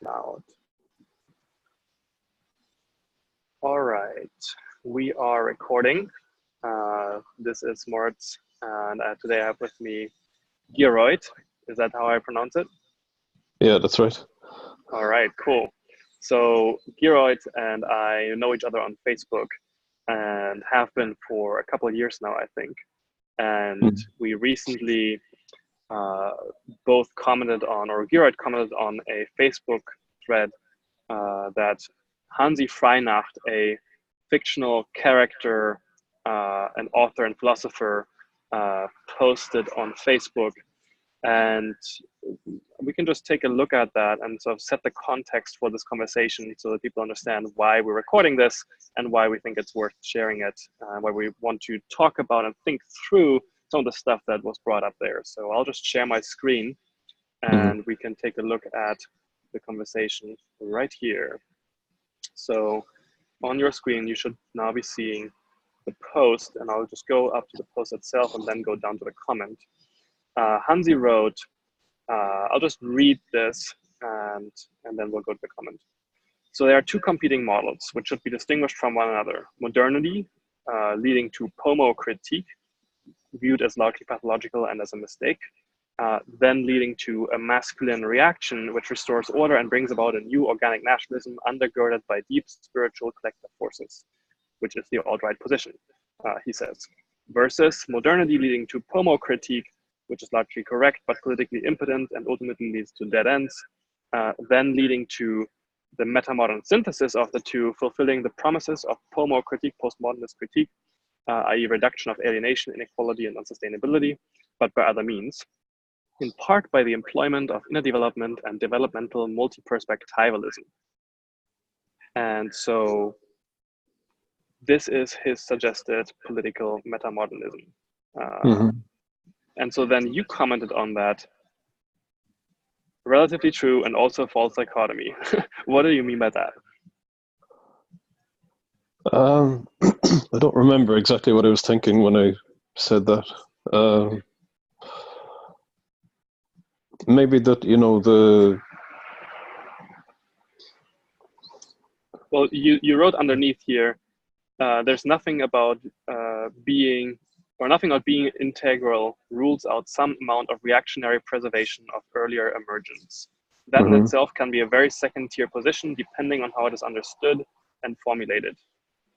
Loud. All right, we are recording. This is Moritz, and today I have with me Gearoid. Is that how I pronounce it? Yeah, that's right. All right, cool. So Gearoid and I know each other on Facebook and have been for a couple of years now, I think. And we recently both commented on, or Gearoid commented on a Facebook thread that Hanzi Freinacht, a fictional character, an author and philosopher, posted on Facebook. And we can just take a look at that and sort of set the context for this conversation so that people understand why we're recording this and why we think it's worth sharing it, why we want to talk about and think through some of the stuff that was brought up there. So I'll just share my screen and we can take a look at the conversation right here. So on your screen, you should now be seeing the post, and I'll just go up to the post itself and then go down to the comment. Hanzi wrote, I'll just read this and then we'll go to the comment. So there are two competing models which should be distinguished from one another. Modernity, leading to pomo critique, viewed as largely pathological and as a mistake, then leading to a masculine reaction which restores order and brings about a new organic nationalism undergirded by deep spiritual collective forces, which is the alt-right position, he says. Versus modernity leading to pomo critique, which is largely correct but politically impotent and ultimately leads to dead ends, then leading to the metamodern synthesis of the two, fulfilling the promises of pomo critique, postmodernist critique, i.e. reduction of alienation, inequality, and unsustainability, but by other means, in part by the employment of inner development and developmental multi-perspectivalism. And so this is his suggested political metamodernism. And so then you commented on that, relatively true and also false dichotomy. What do you mean by that? I don't remember exactly what I was thinking when I said that. Maybe that, you know, Well, you wrote underneath here, there's nothing about being integral rules out some amount of reactionary preservation of earlier emergence. That in itself can be a very second-tier position depending on how it is understood and formulated.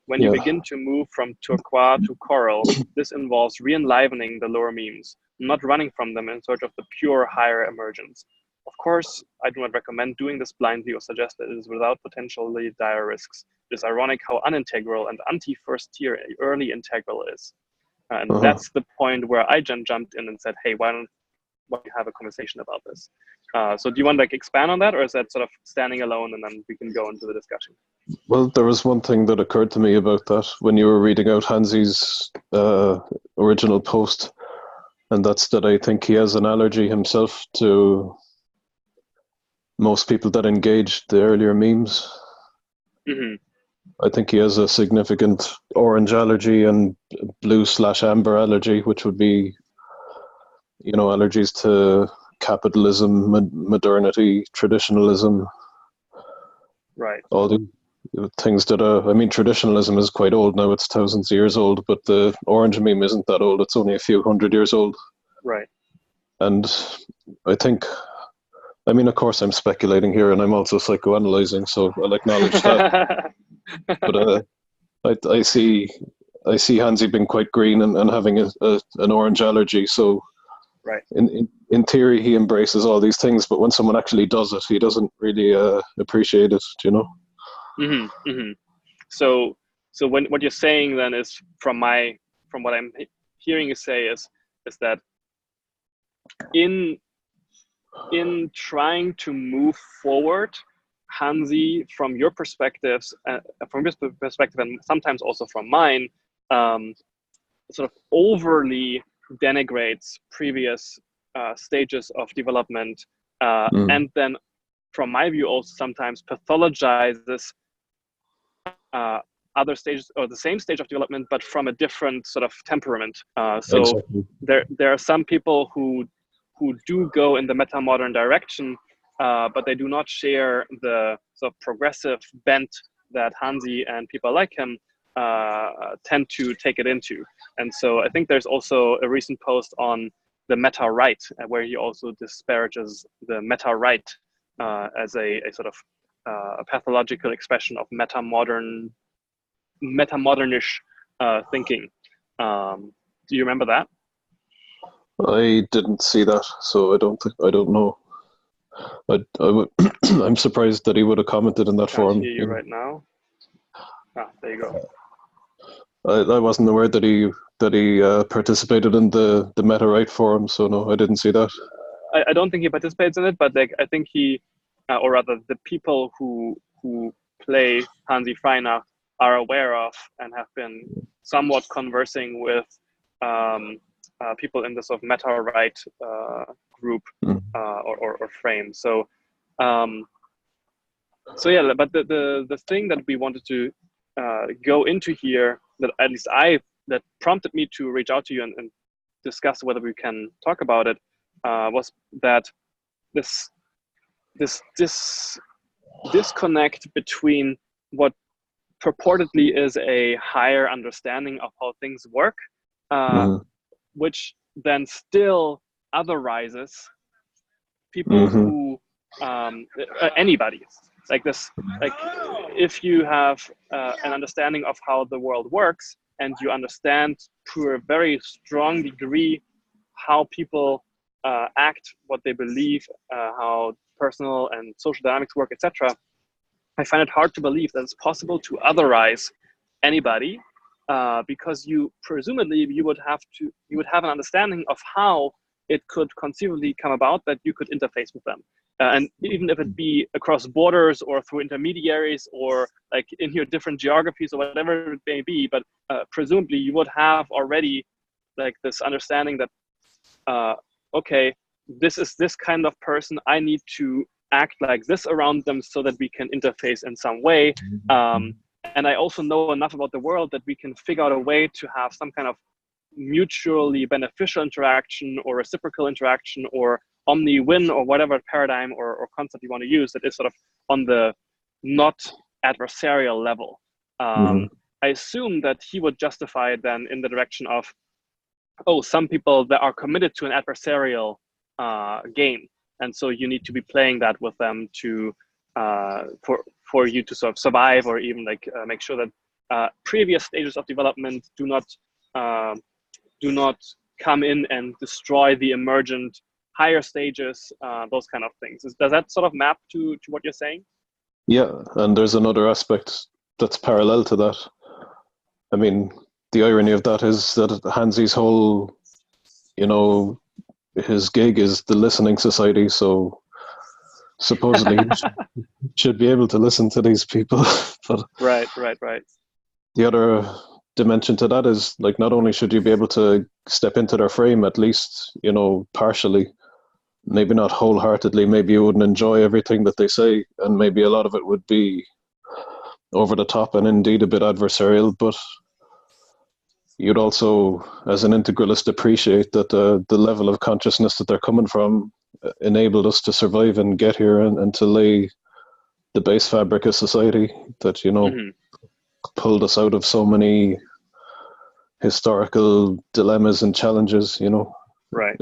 When you begin to move from turquoise to coral, this involves re-enlivening the lower memes, not running from them in search of the pure higher emergence. Of course, I do not recommend doing this blindly or suggest that it is without potentially dire risks. It is ironic how unintegral and anti-first tier early integral is. And that's the point where I jumped in and said, hey, why don't we have a conversation about this? So do you want to expand on that, or is that sort of standing alone and then we can go into the discussion? Well, there was one thing that occurred to me about that when you were reading out Hanzi's original post, and that's that I think he has an allergy himself to most people that engaged the earlier memes. I think he has a significant orange allergy and blue/amber allergy, which would be, you know, allergies to capitalism, modernity, traditionalism. Right. All the things that I mean, traditionalism is quite old now, it's thousands of years old, but the orange meme isn't that old, it's only a few hundred years old. Right. And I think, I mean, of course I'm speculating here and I'm also psychoanalyzing, so I'll acknowledge that. But I see Hanzi being quite green and having an orange allergy, so right. In theory he embraces all these things, but when someone actually does it, he doesn't really appreciate it, you know? So what you're saying then is, from what I'm hearing you say is that in trying to move forward, Hanzi, from your perspectives, from his perspective, and sometimes also from mine, sort of overly denigrates previous stages of development, and then, from my view, also sometimes pathologizes other stages, or the same stage of development, but from a different sort of temperament. Exactly. There are some people who do go in the metamodern direction, but they do not share the sort of progressive bent that Hanzi and people like him tend to take it into. And so I think there's also a recent post on the meta right, where he also disparages the meta right as a sort of a pathological expression of metamodernish thinking. Do you remember that? I didn't see that, so I don't know. I'm surprised that he would have commented in that forum. I hear you right now. Ah, there you go. I wasn't aware that he participated in the Meta Right forum, so no, I didn't see that. I don't think he participates in it, but like I think he, or rather, the people who play Hanzi Freinacht are aware of and have been somewhat conversing with people in the sort of Meta Right group or frame. So, so yeah, but the thing that we wanted to go into here, that at least that prompted me to reach out to you and discuss whether we can talk about it, was that this disconnect between what purportedly is a higher understanding of how things work, which then still otherizes people who anybody. Like this, like if you have an understanding of how the world works and you understand to a very strong degree how people act, what they believe, how personal and social dynamics work, etc., I find it hard to believe that it's possible to otherize anybody because presumably you would have an understanding of how it could conceivably come about that you could interface with them. And even if it be across borders or through intermediaries or like in your different geographies or whatever it may be, but presumably you would have already like this understanding that, okay, this is this kind of person, I need to act like this around them so that we can interface in some way. And I also know enough about the world that we can figure out a way to have some kind of mutually beneficial interaction or reciprocal interaction or omni-win or whatever paradigm or concept you want to use that is sort of on the not adversarial level. I assume that he would justify it then in the direction of, oh, some people that are committed to an adversarial game, and so you need to be playing that with them to for you to sort of survive, or even like make sure that previous stages of development do not come in and destroy the emergent higher stages, those kind of things. Does that sort of map to what you're saying? Yeah, and there's another aspect that's parallel to that. I mean, the irony of that is that Hanzi's whole, his gig is the listening society, so supposedly he should be able to listen to these people. But right. The other dimension to that is, like, not only should you be able to step into their frame, at least, partially, maybe not wholeheartedly, maybe you wouldn't enjoy everything that they say, and maybe a lot of it would be over the top and indeed a bit adversarial, but you'd also, as an integralist, appreciate that the level of consciousness that they're coming from enabled us to survive and get here and to lay the base fabric of society that, pulled us out of so many historical dilemmas and challenges, Right.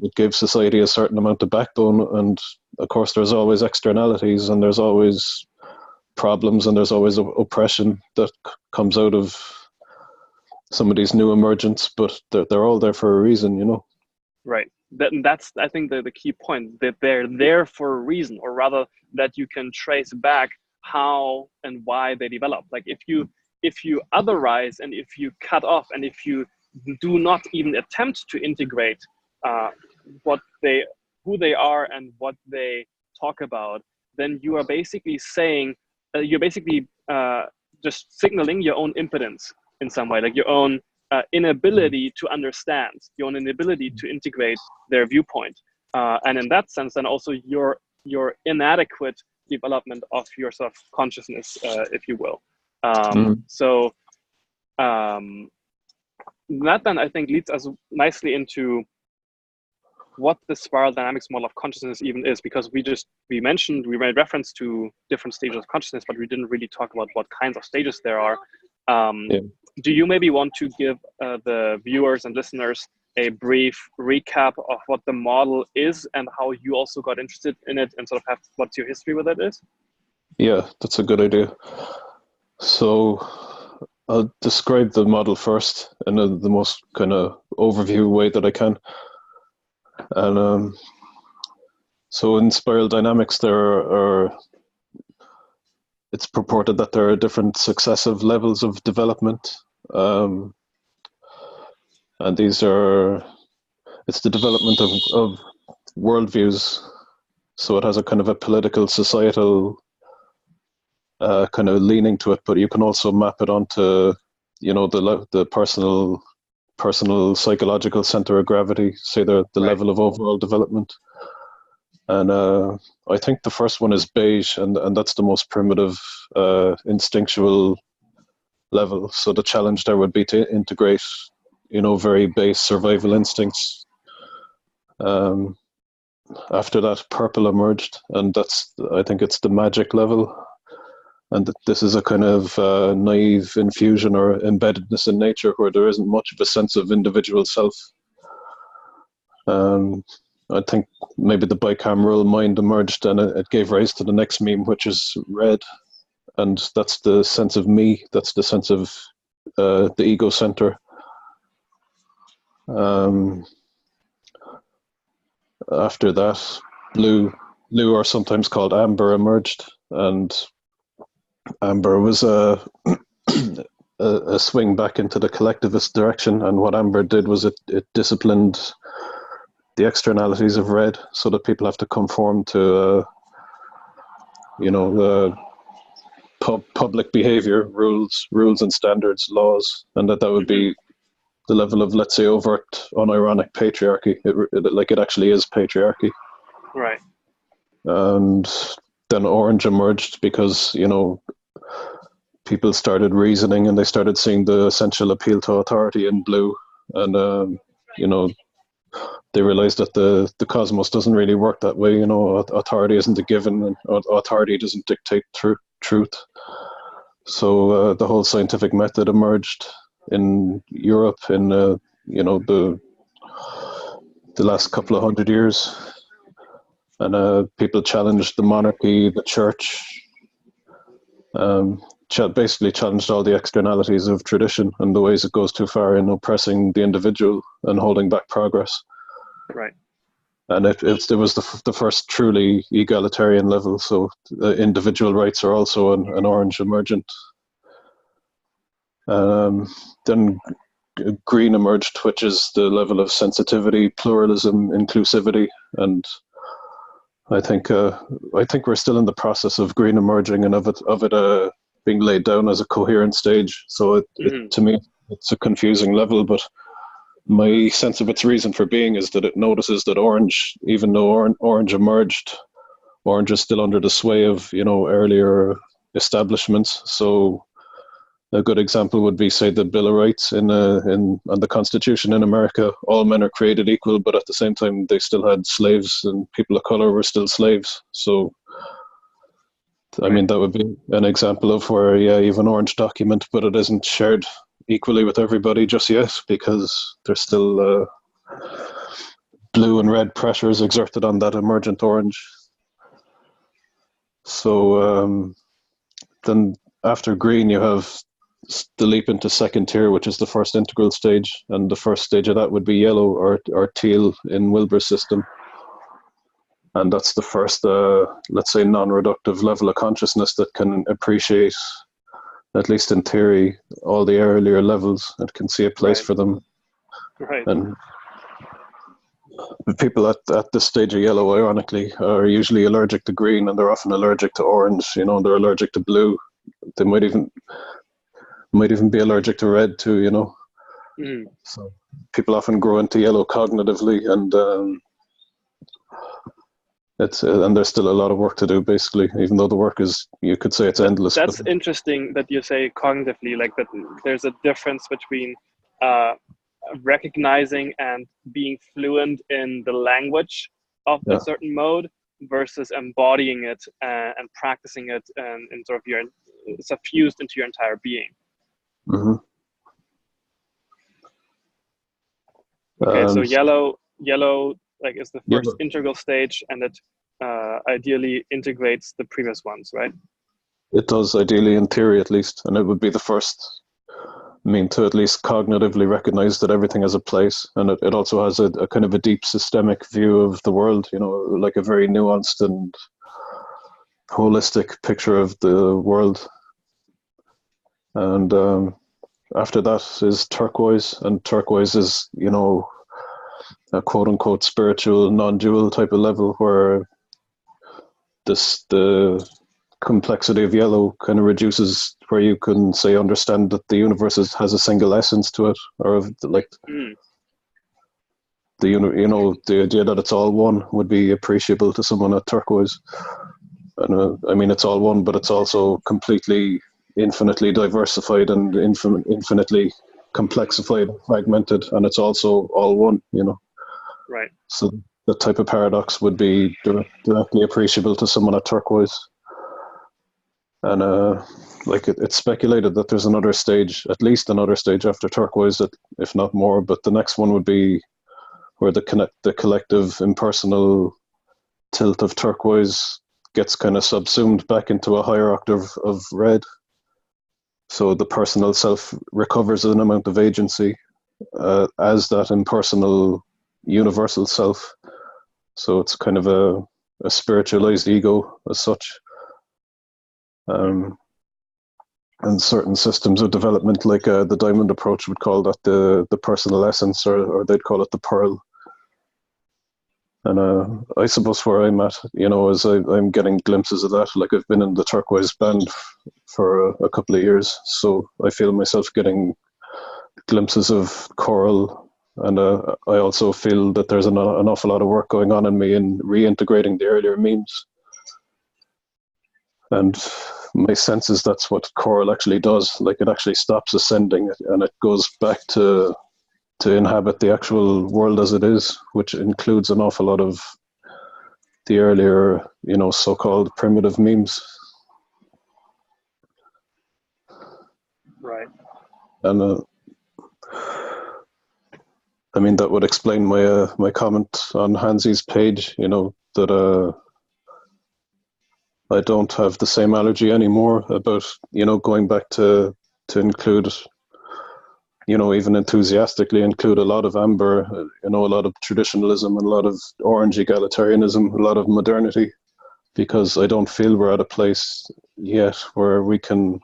It gave society a certain amount of backbone, and of course there's always externalities and there's always problems and there's always oppression that comes out of some of these new emergents, but they're all there for a reason, Right. That's I think the key point, that they're there for a reason, or rather that you can trace back how and why they develop. Like if you otherize and if you cut off and if you do not even attempt to integrate who they are and what they talk about, then you are basically saying just signaling your own impotence in some way, like your own inability to understand, your own inability to integrate their viewpoint, and in that sense, then also your inadequate development of your sort of consciousness, if you will. So that then I think leads us nicely into what the spiral dynamics model of consciousness even is, because we made reference to different stages of consciousness, but we didn't really talk about what kinds of stages there are. Do you maybe want to give the viewers and listeners a brief recap of what the model is and how you also got interested in it, and sort of what's your history with it is? Yeah, that's a good idea. So I'll describe the model first in the most kind of overview way that I can. And so in spiral dynamics, it's purported that there are different successive levels of development. And it's the development of worldviews. So it has a kind of a political, societal kind of leaning to it, but you can also map it onto, the personal psychological center of gravity, say the level of overall development. And I think the first one is beige, and that's the most primitive instinctual level. So the challenge there would be to integrate, very base survival instincts. After that, purple emerged, and I think it's the magic level. And this is a kind of naive infusion or embeddedness in nature where there isn't much of a sense of individual self. I think maybe the bicameral mind emerged, and it gave rise to the next meme, which is red. And that's the sense of me, that's the sense of the ego center. After that, blue, or sometimes called amber, emerged, and amber was a swing back into the collectivist direction. And what amber did was it disciplined the externalities of red, so that people have to conform to, public behavior, rules and standards, laws, and that would be the level of, let's say, overt, unironic patriarchy. It actually is patriarchy. Right. And then orange emerged because, people started reasoning and they started seeing the essential appeal to authority in blue. And, they realized that the cosmos doesn't really work that way. Authority isn't a given, and authority doesn't dictate truth. So the whole scientific method emerged in Europe in the last couple of 100 years, and people challenged the monarchy, the church, basically challenged all the externalities of tradition and the ways it goes too far in oppressing the individual and holding back progress. Right. And it was the first truly egalitarian level. So individual rights are also an orange emergent. Then green emerged, which is the level of sensitivity, pluralism, inclusivity, and I think we're still in the process of green emerging and of it being laid down as a coherent stage. So to me, it's a confusing level, but my sense of its reason for being is that it notices that orange, even though orange emerged, orange is still under the sway of earlier establishments. So a good example would be, say, the Bill of Rights in the Constitution in America. All men are created equal, but at the same time they still had slaves, and people of color were still slaves. So I mean, that would be an example of where, you have an orange document, but it isn't shared equally with everybody just yet, because there's still blue and red pressures exerted on that emergent orange. So then after green, you have the leap into second tier, which is the first integral stage, and the first stage of that would be yellow or teal in Wilber's system. And that's the first, let's say, non-reductive level of consciousness that can appreciate, at least in theory, all the earlier levels and can see a place for them. Right. And the people at this stage of yellow, ironically, are usually allergic to green, and they're often allergic to orange. They're allergic to blue. They might even be allergic to red too. So people often grow into yellow cognitively, and and there's still a lot of work to do, basically, even though the work is, you could say, it's endless. That's interesting that you say cognitively, like that there's a difference between recognizing and being fluent in the language of a certain mode versus embodying it and practicing it and sort of your suffused into your entire being. Mm-hmm. Okay, so yellow like is the first Yellow. integral stage, and it ideally integrates the previous ones, right? It does, ideally, in theory at least, and it would be the first meme to at least cognitively recognize that everything has a place, and it also has a kind of a deep systemic view of the world, you know, like a very nuanced and holistic picture of the world. And after that is turquoise, and turquoise is, you know, a quote-unquote spiritual non-dual type of level where the complexity of yellow kind of reduces, where you can say understand that the universe has a single essence to it, or like the the idea that it's all one would be appreciable to someone at turquoise. And I mean, it's all one, but it's also completely infinitely diversified and infinitely complexified, fragmented, and it's also all one, you know. Right. So that type of paradox would be directly appreciable to someone at turquoise. And like it's speculated that there's another stage, at least another stage after turquoise, if not more. But the next one would be where the collective impersonal tilt of turquoise gets kind of subsumed back into a higher octave of red. So the personal self recovers an amount of agency as that impersonal universal self. So it's kind of a spiritualized ego as such. And certain systems of development, like the diamond approach, would call that the personal essence, or they'd call it the pearl. And I suppose where I'm at, you know, is I'm getting glimpses of that. Like I've been in the turquoise band for a couple of years, so I feel myself getting glimpses of coral. And I also feel that there's an awful lot of work going on in me in reintegrating the earlier memes. And my sense is that's what coral actually does. Like it actually stops ascending and it goes back to inhabit the actual world as it is, which includes an awful lot of the earlier, you know, so-called primitive memes. Right. And I mean, that would explain my my comment on Hanzi's page, you know, that I don't have the same allergy anymore about, you know, going back to include, you know, even enthusiastically include a lot of amber, you know, a lot of traditionalism and a lot of orange egalitarianism, a lot of modernity, because I don't feel we're at a place yet where we can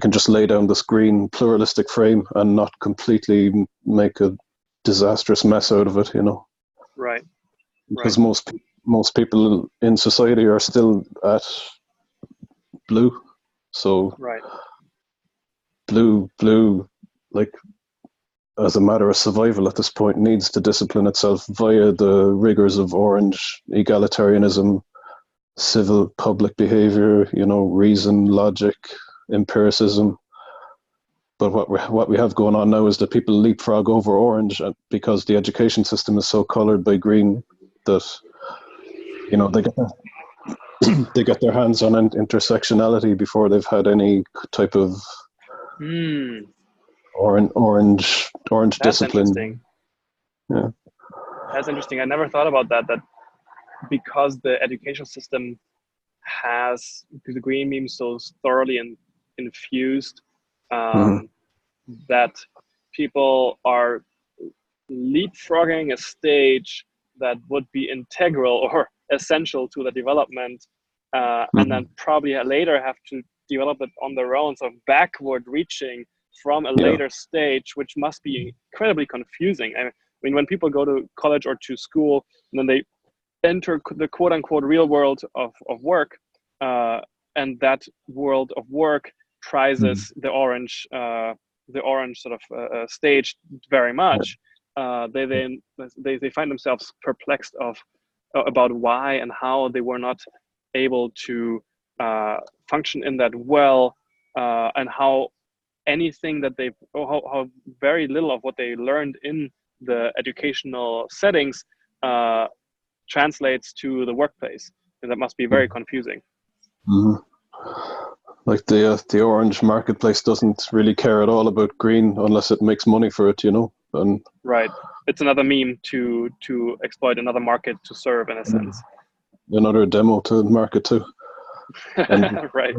just lay down this green pluralistic frame and not completely make a disastrous mess out of it, you know. Right. Because most people in society are still at blue, so right. Blue, like as a matter of survival at this point, needs to discipline itself via the rigors of orange egalitarianism, civil public behavior, you know, reason, logic, empiricism. But what we have going on now is that people leapfrog over orange because the education system is so colored by green that, you know, they get their hands on intersectionality before they've had any type of orange That's discipline. Interesting. Yeah, that's interesting. I never thought about that because the education system has the green meme so thoroughly infused that people are leapfrogging a stage that would be integral or essential to the development, and then probably later have to develop it on their own, so backward reaching from a later stage, which must be incredibly confusing. I mean, when people go to college or to school, and then they enter the quote-unquote real world of work, and that world of work prizes the orange sort of stage very much. They find themselves perplexed about why and how they were not able to function in that well, and how anything that they've, or how very little of what they learned in the educational settings translates to the workplace. And that must be very confusing. Mm-hmm. Like the orange marketplace doesn't really care at all about green unless it makes money for it, And right, it's another meme to exploit another market to serve, in a sense. Another demo to market to. And right.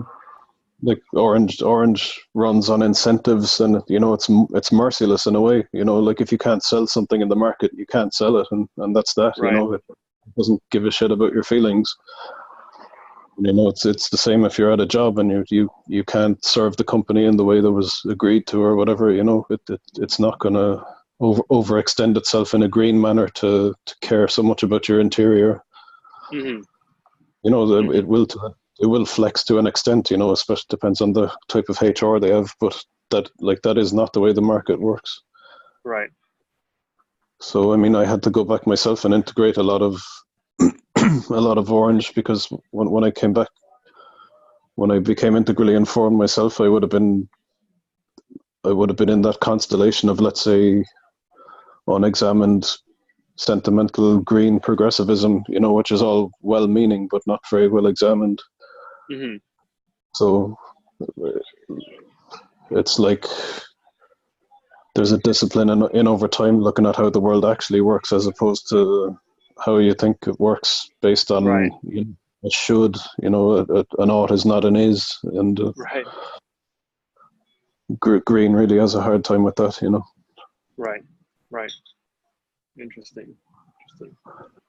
Like orange runs on incentives, and it's merciless in a way. Like if you can't sell something in the market, you can't sell it, and that's that. Right. It doesn't give a shit about your feelings. It's the same if you're at a job and you can't serve the company in the way that was agreed to or whatever. It's not gonna overextend itself in a green manner to care so much about your interior. Mm-hmm. It will flex to an extent, especially depends on the type of HR they have, but that is not the way the market works. Right. So I had to go back myself and integrate a lot of a lot of orange, because when I came back, when I became integrally informed myself, I would have been in that constellation of, let's say, unexamined sentimental green progressivism, which is all well-meaning but not very well examined. Mm-hmm. So it's like there's a discipline in over time looking at how the world actually works, as opposed to how you think it works based on right. It should, an ought is not an is, and right. Green really has a hard time with that, Right. Interesting.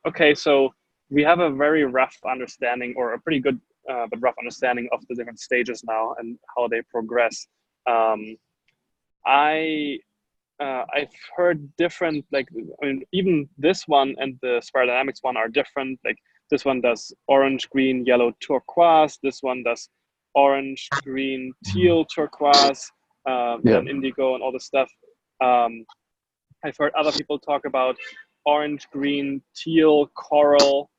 Okay, so we have a very rough understanding, or a pretty good but rough understanding of the different stages now and how they progress. I've heard different, even this one and the spiral dynamics one are different. Like this one does orange, green, yellow, turquoise. This one does orange, green, teal, turquoise, and indigo and all this stuff. I've heard other people talk about orange, green, teal, coral,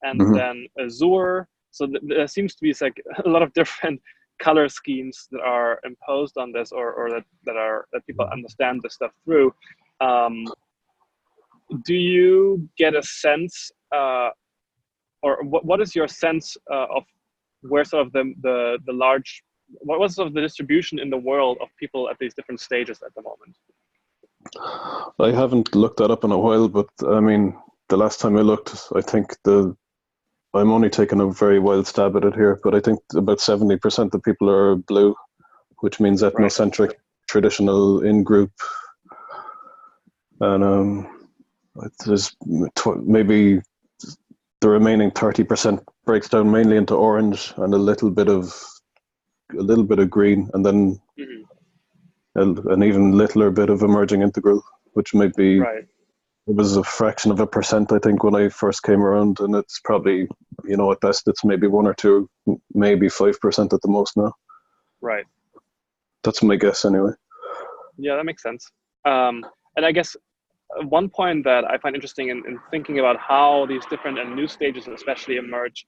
and then azure. So there seems to be like a lot of different color schemes that are imposed on this, or that people understand this stuff through. Do you get a sense, or what is your sense of where sort of the large, what was sort of the distribution in the world of people at these different stages at the moment? I haven't looked that up in a while, but the last time I looked, I think I'm only taking a very wild stab at it here, but I think about 70% of people are blue, which means ethnocentric, traditional, in-group. And there's maybe the remaining 30% breaks down mainly into orange and a little bit of green, and then an even littler bit of emerging integral, which might be, it was a fraction of a percent, I think, when I first came around, and it's probably, at best, it's maybe 1 or 2, maybe 5% at the most now. Right. That's my guess, anyway. Yeah, that makes sense. And I guess one point that I find interesting in thinking about how these different and new stages especially emerge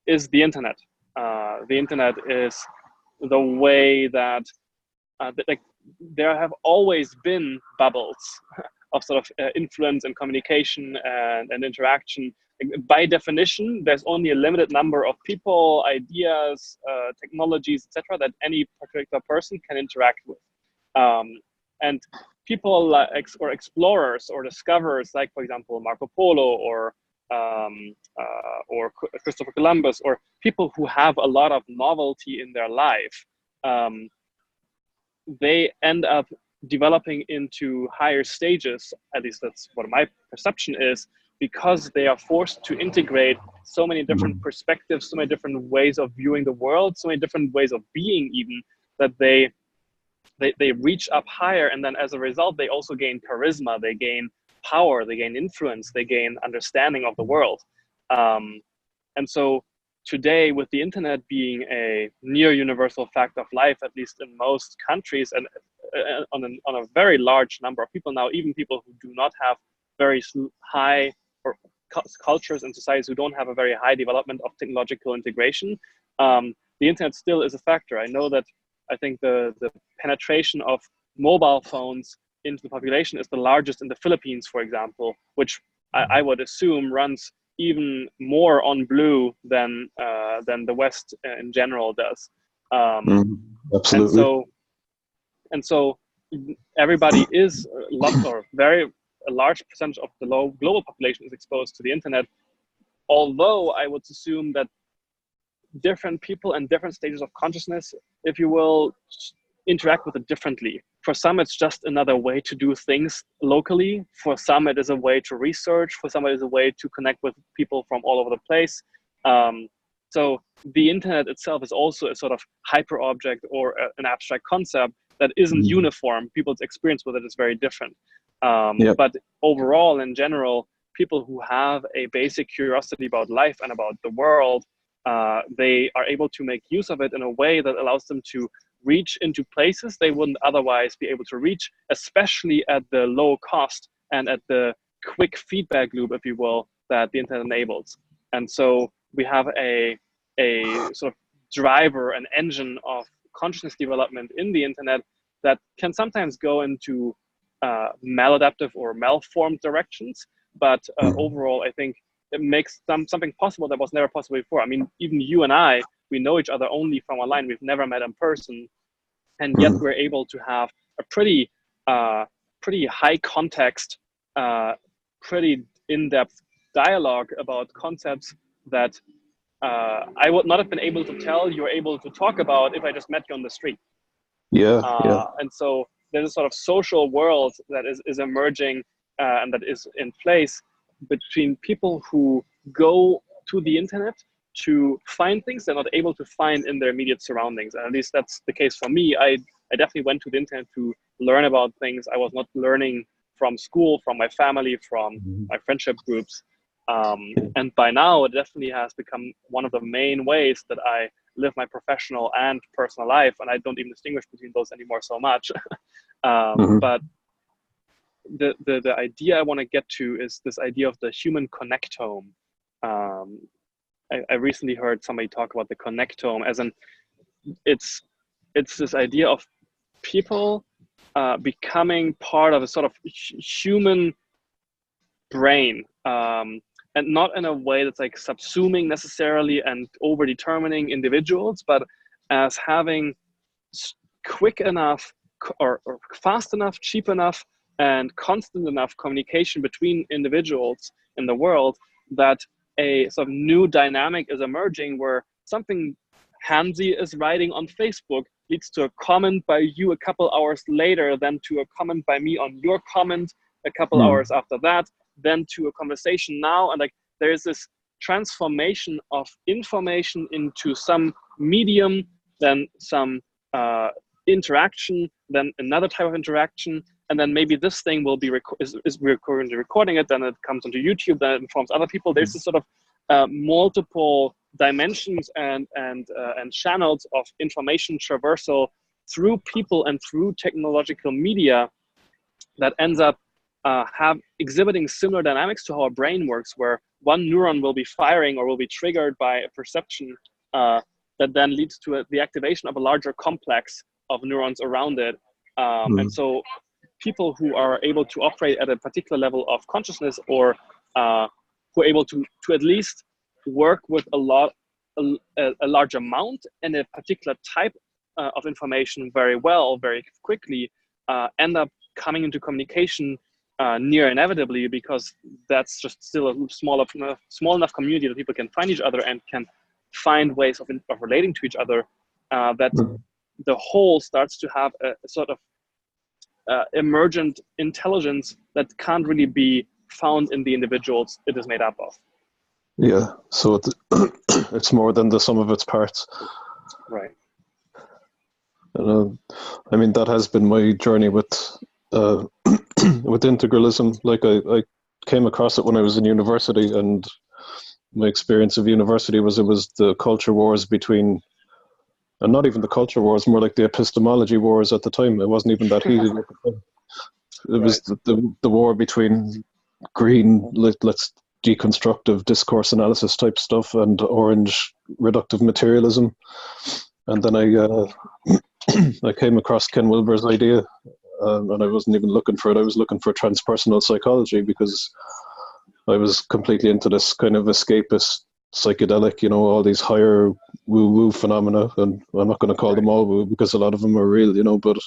is the internet. The internet is the way that there have always been bubbles of sort of influence and communication and interaction. By definition, there's only a limited number of people, ideas, technologies, etc., that any particular person can interact with. And people or explorers or discoverers, like, for example, Marco Polo or Christopher Columbus, or people who have a lot of novelty in their life, they end up developing into higher stages, at least that's what my perception is, because they are forced to integrate so many different perspectives, so many different ways of viewing the world, so many different ways of being, even, that they reach up higher. And then as a result, they also gain charisma, they gain power, they gain influence, they gain understanding of the world. And so today, with the internet being a near universal fact of life, at least in most countries, and on a very large number of people now, even people who do not have very high, or cultures and societies who don't have a very high development of technological integration, the internet still is a factor. I know that I think the penetration of mobile phones into the population is the largest in the Philippines, for example, which I would assume runs even more on blue than the West in general does. Absolutely. And so everybody is a large percentage of the global population is exposed to the internet. Although I would assume that different people and different stages of consciousness, if you will, interact with it differently. For some, it's just another way to do things locally. For some, it is a way to research. For some, it is a way to connect with people from all over the place. So the internet itself is also a sort of hyper object or an abstract concept that isn't uniform. People's experience with it is very different. But overall, in general, people who have a basic curiosity about life and about the world, they are able to make use of it in a way that allows them to reach into places they wouldn't otherwise be able to reach, especially at the low cost and at the quick feedback loop, if you will, that the internet enables. And so we have a sort of driver, an engine of consciousness development in the internet that can sometimes go into maladaptive or malformed directions. But overall, I think it makes something possible that was never possible before. I mean, even you and I, we know each other only from online. We've never met in person. And yet we're able to have a pretty high context, pretty in-depth dialogue about concepts that I would not have been able to tell you're able to talk about if I just met you on the street. And so there's a sort of social world that is emerging and that is in place between people who go to the internet to find things they're not able to find in their immediate surroundings. And at least that's the case for me. I definitely went to the internet to learn about things I was not learning from school, from my family, from my friendship groups. And by now, it definitely has become one of the main ways that I live my professional and personal life. And I don't even distinguish between those anymore so much. But the idea I want to get to is this idea of the human connectome. I recently heard somebody talk about the connectome as it's this idea of people becoming part of a sort of human brain, and not in a way that's like subsuming necessarily and over determining individuals, but as having quick enough or fast enough, cheap enough, and constant enough communication between individuals in the world that a sort of new dynamic is emerging where something Hanzi is writing on Facebook leads to a comment by you a couple hours later, then to a comment by me on your comment a couple hours after that, then to a conversation now. And like there's this transformation of information into some medium, then some interaction, then another type of interaction. And then maybe this thing will be we're currently recording it, then it comes onto YouTube, then it informs other people. There's this sort of multiple dimensions and channels of information traversal through people and through technological media that ends up exhibiting similar dynamics to how our brain works, where one neuron will be firing or will be triggered by a perception that then leads to the activation of a larger complex of neurons around it. And so people who are able to operate at a particular level of consciousness, or who are able to at least work with a large amount and a particular type of information very well, very quickly, end up coming into communication near inevitably, because that's just still a small enough community that people can find each other and can find ways of relating to each other, that the whole starts to have a sort of emergent intelligence that can't really be found in the individuals it is made up of. Yeah, so it's more than the sum of its parts. Right. I mean, that has been my journey with with integralism. Like I came across it when I was in university, and my experience of university was it was the culture wars between, and not even the culture wars, more like the epistemology wars at the time. It wasn't even that heated at the time. It was the war between green, let's deconstructive discourse analysis type stuff, and orange reductive materialism. And then I came across Ken Wilber's idea, and I wasn't even looking for it. I was looking for transpersonal psychology because I was completely into this kind of escapist psychedelic, you know, all these higher woo-woo phenomena, and I'm not going to call them all woo because a lot of them are real, you know, but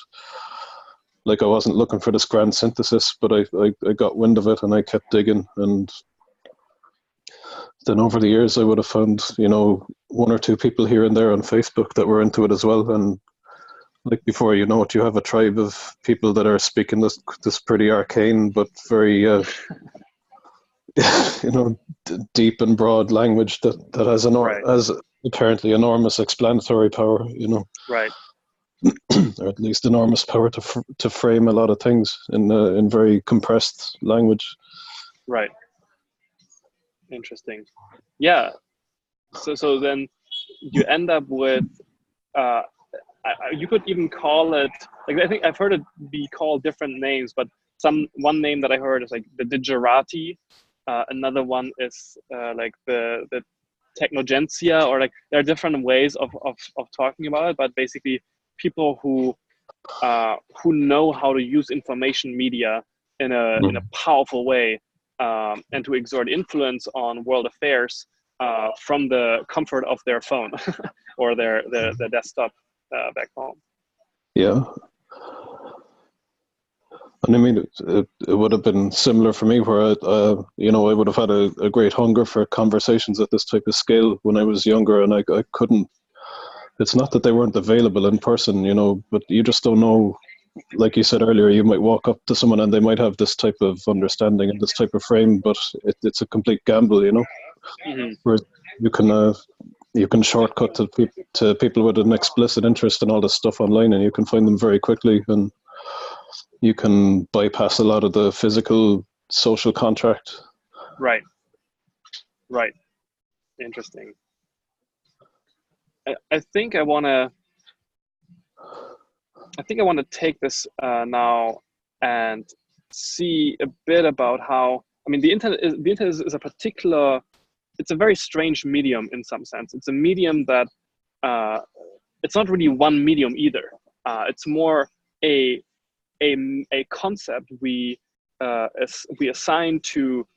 like I wasn't looking for this grand synthesis, but I got wind of it and I kept digging, and then over the years I would have found, you know, one or two people here and there on Facebook that were into it as well, and like before you know it, you have a tribe of people that are speaking this pretty arcane but very you know, deep and broad language that has has apparently enormous explanatory power, you know, right, or at least enormous power to frame a lot of things in very compressed language. right. Interesting. Yeah. So then you end up with you could even call it, like, I think I've heard it be called different names, but one name that I heard is like the Digerati. Another one is like the technogencia, or like there are different ways of talking about it, but basically people who know how to use information media in a powerful way, and to exert influence on world affairs from the comfort of their phone or their desktop back home. Yeah. And I mean, it would have been similar for me, where you know, I would have had a great hunger for conversations at this type of scale when I was younger, and I couldn't. It's not that they weren't available in person, you know, but you just don't know. Like you said earlier, you might walk up to someone and they might have this type of understanding and this type of frame, but it's a complete gamble, you know. Mm-hmm. Where you can shortcut to people with an explicit interest in all this stuff online, and you can find them very quickly, and you can bypass a lot of the physical social contract. Right. Interesting. I think I want to take this now and see a bit about how, I mean, the internet is a particular, it's a very strange medium in some sense. It's a medium that it's not really one medium either. It's more a concept we assign to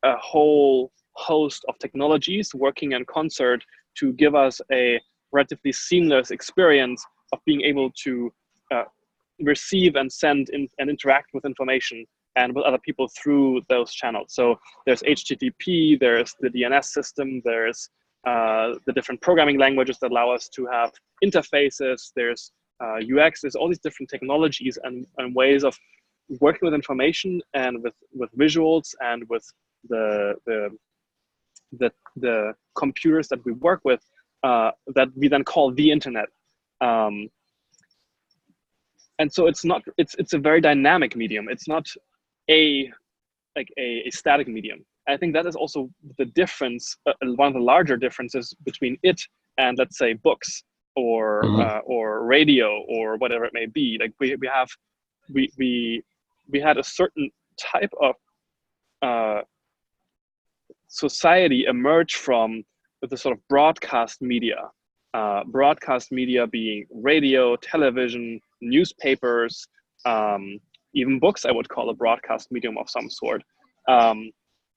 a whole host of technologies working in concert to give us a relatively seamless experience of being able to receive and send and interact with information and with other people through those channels. So there's HTTP, there's the DNS system, there's the different programming languages that allow us to have interfaces, there's UX, there's all these different technologies and ways of working with information and with visuals and with the computers that we work with, that we then call the internet. And so it's a very dynamic medium. It's not a static medium. I think that is also the difference, one of the larger differences between it and, let's say, books or radio or whatever it may be. Like we had a certain type of society emerge from the sort of broadcast media being radio, television, newspapers, even books. I would call a broadcast medium of some sort,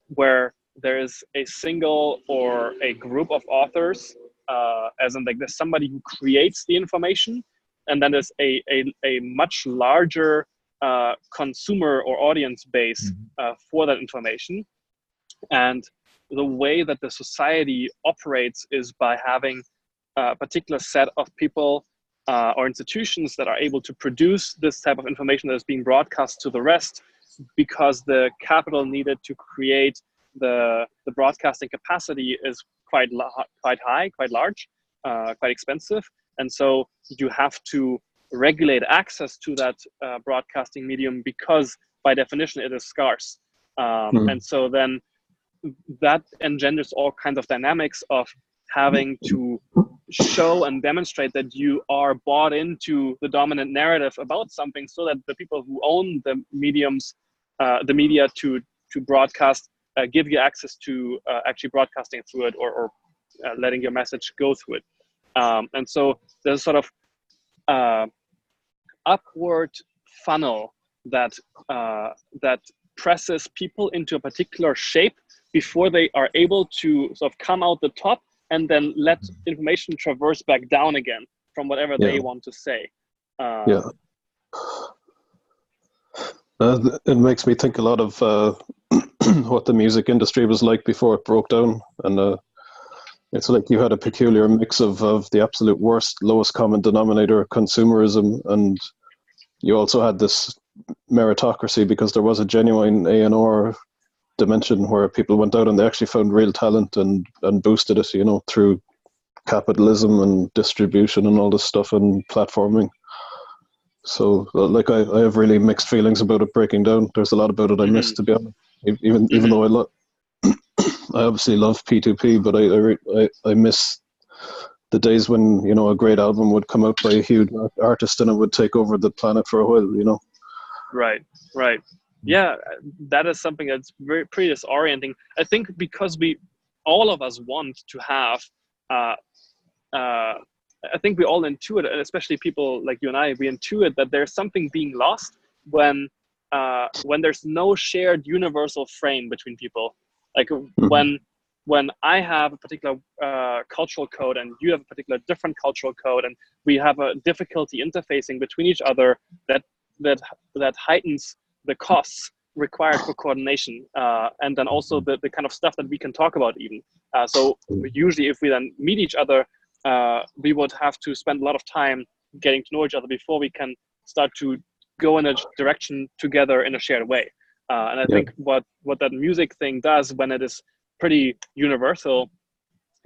where there is a single or a group of authors, as in like there's somebody who creates the information, and then there's a much larger consumer or audience base for that information. And the way that the society operates is by having a particular set of people or institutions that are able to produce this type of information that is being broadcast to the rest, because the capital needed to create the broadcasting capacity is quite high, quite large, quite expensive. And so you have to regulate access to that broadcasting medium because by definition it is scarce. And so then that engenders all kinds of dynamics of having to show and demonstrate that you are bought into the dominant narrative about something, so that the people who own the mediums, the media to broadcast, give you access to actually broadcasting through it or letting your message go through it. And so there's sort of upward funnel that that presses people into a particular shape before they are able to sort of come out the top and then let information traverse back down again from whatever they want to say. It makes me think a lot of what the music industry was like before it broke down, and it's like you had a peculiar mix of the absolute worst, lowest common denominator consumerism, and you also had this meritocracy because there was a genuine A&R dimension where people went out and they actually found real talent and boosted it, through capitalism and distribution and all this stuff and platforming. So, like, I have really mixed feelings about it breaking down. There's a lot about it I miss, to be honest. Even though I obviously love P2P, but I miss the days when, a great album would come out by a huge artist and it would take over the planet for a while, Right. Yeah, that is something that's pretty disorienting. I think because all of us want to have, I think we all intuit, and especially people like you and I, we intuit that there's something being lost when there's no shared universal frame between people. Like when I have a particular cultural code and you have a particular different cultural code, and we have a difficulty interfacing between each other, that heightens the costs required for coordination, and then also the kind of stuff that we can talk about even. So usually if we then meet each other, we would have to spend a lot of time getting to know each other before we can start to go in a direction together in a shared way. And I think what that music thing does when it is pretty universal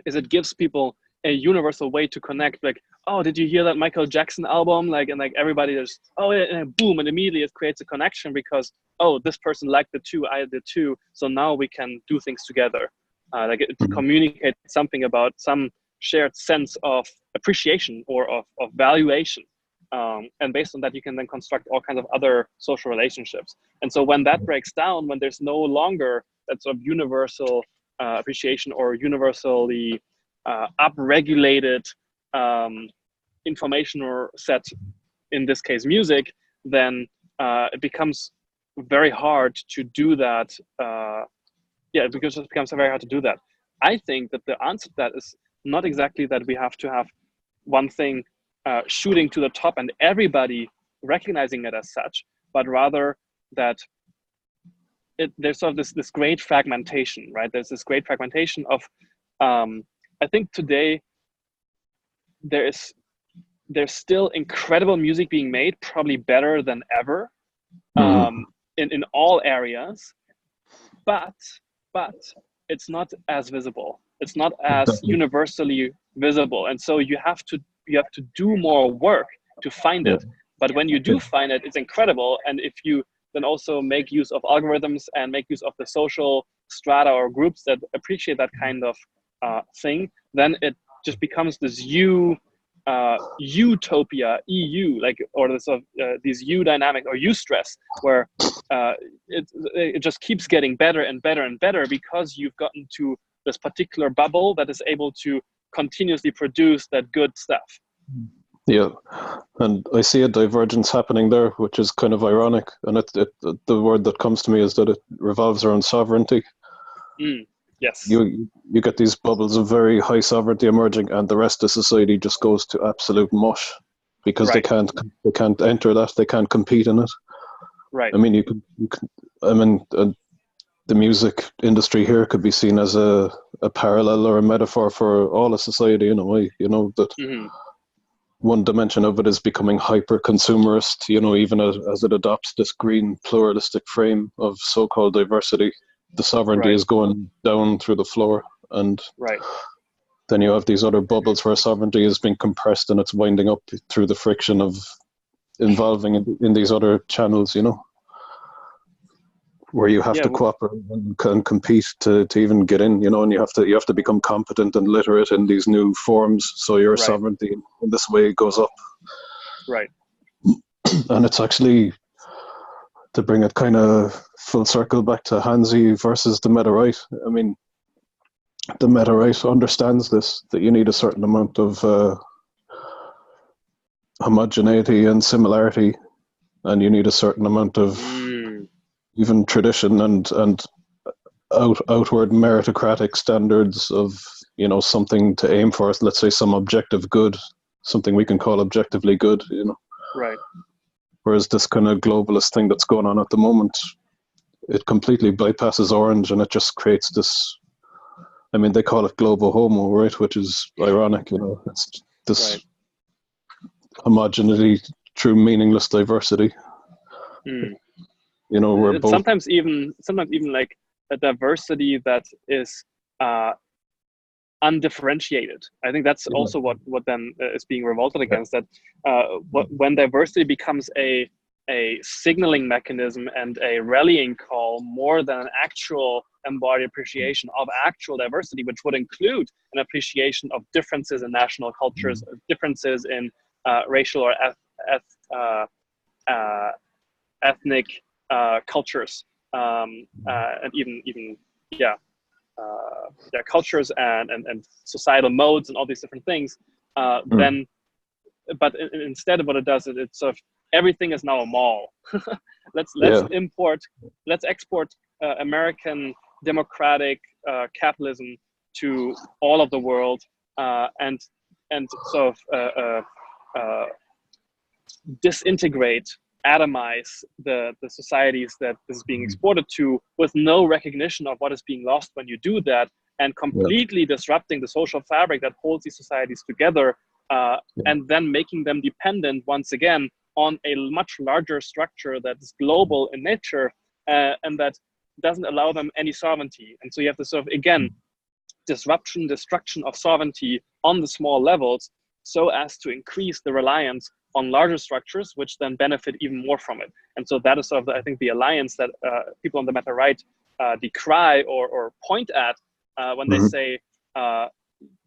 is it gives people a universal way to connect. Like, oh, did you hear that Michael Jackson album? And everybody just, oh yeah, and boom, and immediately it creates a connection because, oh, this person liked it too, I did too. So now we can do things together. It communicates something about some shared sense of appreciation or of valuation. And based on that, you can then construct all kinds of other social relationships. And so when that breaks down, when there's no longer that sort of universal appreciation or universally upregulated information or set, in this case music, then it becomes very hard to do that. Because it becomes very hard to do that. I think that the answer to that is not exactly that we have to have one thing shooting to the top and everybody recognizing it as such, but rather that there's sort of this great fragmentation, right? There's this great fragmentation of, I think today there's still incredible music being made, probably better than ever, in all areas, but it's not as visible. It's not as universally visible. And so you have to do more work to find it. But when you do find it, it's incredible. And if you then also make use of algorithms and make use of the social strata or groups that appreciate that kind of thing, then it just becomes this utopia, EU, or this these U dynamic or U stress, where it just keeps getting better and better and better because you've gotten to this particular bubble that is able to continuously produce that good stuff. Yeah, and I see a divergence happening there, which is kind of ironic. And the word that comes to me is that it revolves around sovereignty. Yes. You get these bubbles of very high sovereignty emerging, and the rest of society just goes to absolute mush because they can't enter that, they can't compete in it. Right. I mean, the music industry here could be seen as a parallel or a metaphor for all of society in a way. That one dimension of it is becoming hyper consumerist. Even as it adopts this green pluralistic frame of so-called diversity. The sovereignty is going down through the floor, and then you have these other bubbles where sovereignty is being compressed and it's winding up through the friction of involving in these other channels, where you have to cooperate and compete to even get in, and you have to become competent and literate in these new forms, so your sovereignty in this way goes up. Right. And it's actually, to bring it kind of full circle back to Hanzi versus the meta-right. I mean, the meta-right understands this, that you need a certain amount of homogeneity and similarity, and you need a certain amount of even tradition and outward meritocratic standards of, you know, something to aim for. Let's say some objective good, something we can call objectively good, you know. Right. Whereas this kind of globalist thing that's going on at the moment, it completely bypasses orange, and it just creates this. I mean, they call it global homo, right? Which is ironic, you know. It's this homogeneity through meaningless diversity. You know, we're both sometimes even like a diversity that is undifferentiated. I think that's also what then is being revolted against. That when diversity becomes a signaling mechanism and a rallying call more than an actual embodied appreciation of actual diversity, which would include an appreciation of differences in national cultures, differences in racial or ethnic cultures, and even cultures and societal modes and all these different things. Then, but instead of what it does, it's sort of everything is now a mall. let's export American democratic capitalism to all of the world, and sort of disintegrate, atomize the societies that this is being exported to, with no recognition of what is being lost when you do that, and completely disrupting the social fabric that holds these societies together, and then making them dependent once again on a much larger structure that is global in nature, and that doesn't allow them any sovereignty. And so you have this sort of, again, destruction of sovereignty on the small levels, so as to increase the reliance on larger structures, which then benefit even more from it. And so that is sort of, I think, the alliance that people on the meta right decry or point at when they say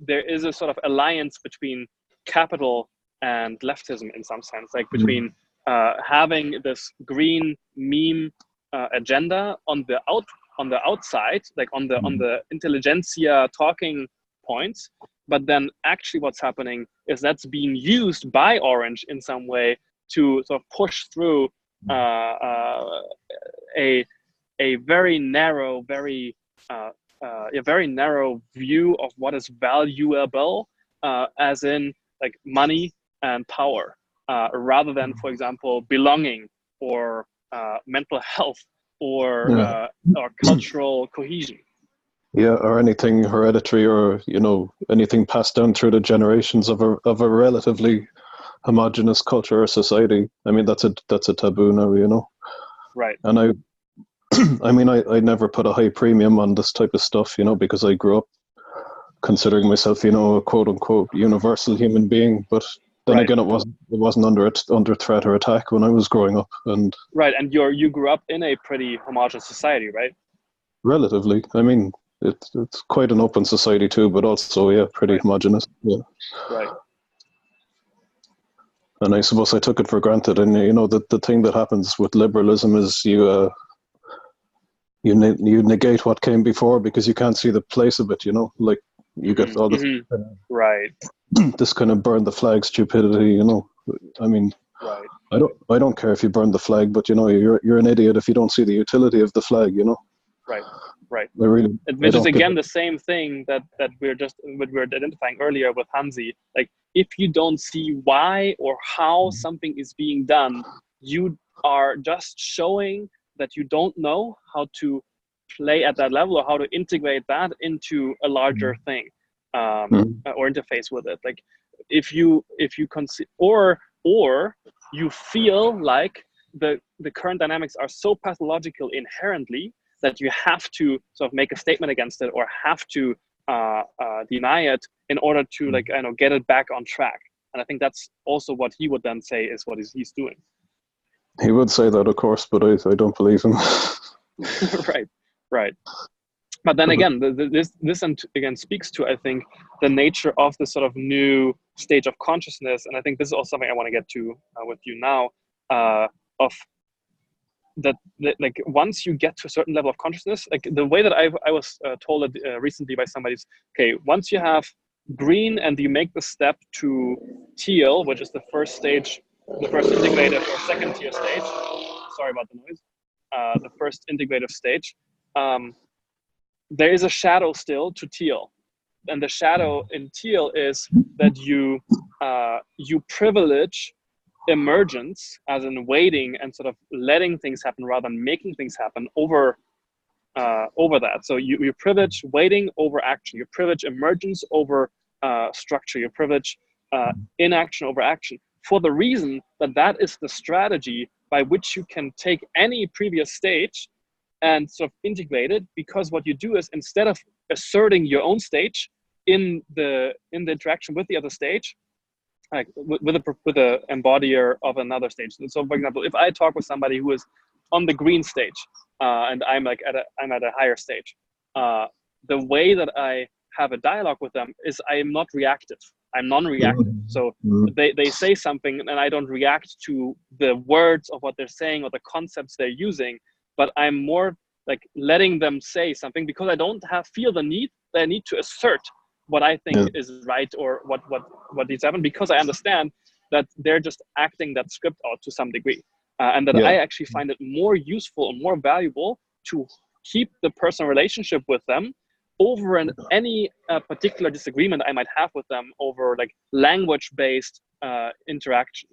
there is a sort of alliance between capital and leftism in some sense, like between having this green meme agenda on the outside, like on the intelligentsia talking points, but then actually what's happening is that's being used by Orange in some way to sort of push through a very narrow, very narrow view of what is valuable, as in like money and power, rather than, for example, belonging or mental health or cultural cohesion. Yeah, or anything hereditary, or, you know, anything passed down through the generations of a relatively homogenous culture or society. I mean, that's a taboo now, you know. Right. And I mean, I never put a high premium on this type of stuff, you know, because I grew up considering myself, you know, a quote unquote universal human being. But then again, it wasn't under threat or attack when I was growing up. And and you grew up in a pretty homogenous society, right? Relatively. I mean, it's quite an open society too, but also pretty homogenous. Yeah. Right. And I suppose I took it for granted. And you know, the thing that happens with liberalism is you negate what came before because you can't see the place of it. You know, like you get all this this kind of burn the flag stupidity. You know, I mean, I don't care if you burn the flag, but you know, you're an idiot if you don't see the utility of the flag. You know. Right. Which is again the same thing that we're identifying earlier with Hanzi. Like, if you don't see why or how something is being done, you are just showing that you don't know how to play at that level or how to integrate that into a larger thing, or interface with it. Like, if you consider or you feel like the current dynamics are so pathological inherently that you have to sort of make a statement against it or have to deny it in order to, like, I know, get it back on track. And I think that's also what he would then say is what he's doing. He would say that, of course, but I don't believe him. Right. But then again, this again speaks to, I think, the nature of the sort of new stage of consciousness. And I think this is also something I want to get to with you now, of that like, once you get to a certain level of consciousness, like the way that I was told it recently by somebody is, okay, once you have green and you make the step to teal, which is the first stage, the first integrative or second tier stage. Sorry about the noise. The first integrative stage. There is a shadow still to teal, and the shadow in teal is that you privilege emergence, as in waiting and sort of letting things happen rather than making things happen over that. So you privilege waiting over action. You privilege emergence over structure. You privilege inaction over action, for the reason that that is the strategy by which you can take any previous stage and sort of integrate it. Because what you do is, instead of asserting your own stage in the interaction with the other stage, like with a embodier of another stage. So for example, if I talk with somebody who is on the green stage, and I'm at a higher stage, the way that I have a dialogue with them is I am not reactive. I'm non-reactive. So they say something and I don't react to the words of what they're saying or the concepts they're using, but I'm more like letting them say something, because I don't feel the need that I need to assert what I think is right or what needs to happen, because I understand that they're just acting that script out to some degree. And that I actually find it more useful and more valuable to keep the personal relationship with them over any particular disagreement I might have with them over like language-based interaction.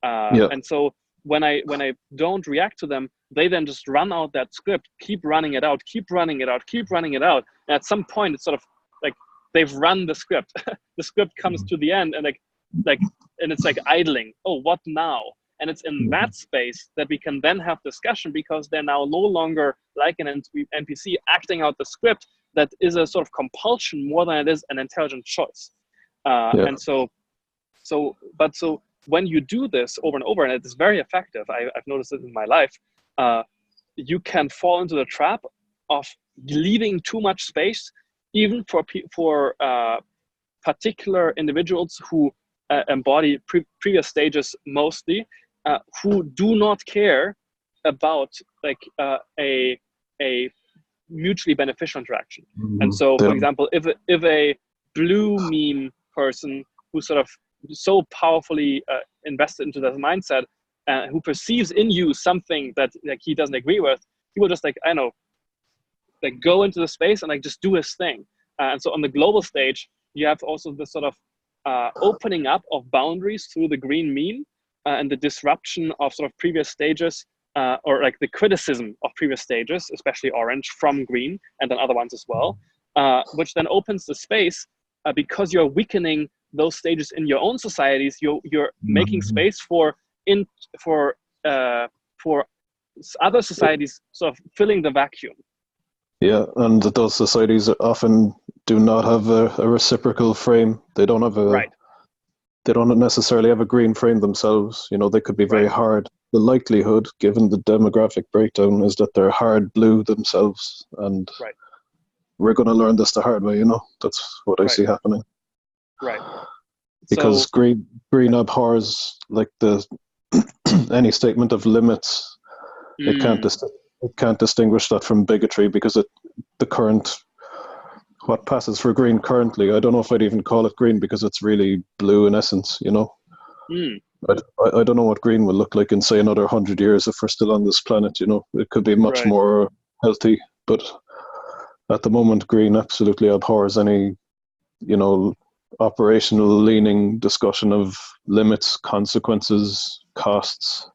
And so when I don't react to them, they then just run out that script, keep running it out. And at some point, it's sort of like they've run the script. The script comes to the end, and and it's like idling. Oh, what now? And it's in that space that we can then have discussion, because they're now no longer like an NPC acting out the script that is a sort of compulsion more than it is an intelligent choice. And so when you do this over and over, and it is very effective, I've noticed it in my life, you can fall into the trap of leaving too much space, even for particular individuals who embody previous stages mostly, who do not care about like a mutually beneficial interaction. And so, for example, if a blue meme person who's sort of so powerfully invested into that mindset, who perceives in you something that like he doesn't agree with, he will just like, I know, like go into the space and like just do his thing. And so on the global stage, you have also this sort of opening up of boundaries through the green meme, and the disruption of sort of previous stages, or like the criticism of previous stages, especially orange from green, and then other ones as well, which then opens the space, because you're weakening those stages in your own societies. You're making space for other societies sort of filling the vacuum. Yeah, and those societies often do not have a reciprocal frame. They don't have they don't necessarily have a green frame themselves. You know, they could be very hard. The likelihood, given the demographic breakdown, is that they're hard blue themselves. And we're going to learn this the hard way, you know. That's what I see happening. Right. Because so, green abhors like any statement of limits. It can't distinguish that from bigotry, because what passes for green currently, I don't know if I'd even call it green, because it's really blue in essence, you know. I don't know what green will look like in, say, another 100 years if we're still on this planet, you know. It could be much more healthy, but at the moment, green absolutely abhors any, you know, operational leaning discussion of limits, consequences, costs,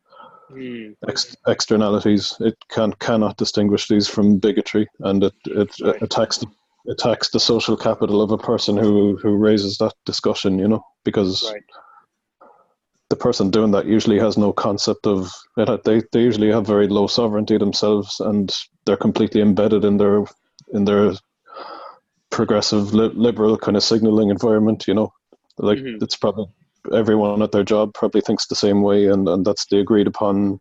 externalities. It cannot distinguish these from bigotry, and it attacks the social capital of a person who raises that discussion, you know, because the person doing that usually has no concept of it. They usually have very low sovereignty themselves, and they're completely embedded in their progressive liberal kind of signaling environment, you know. Like it's probably everyone at their job probably thinks the same way, and that's the agreed upon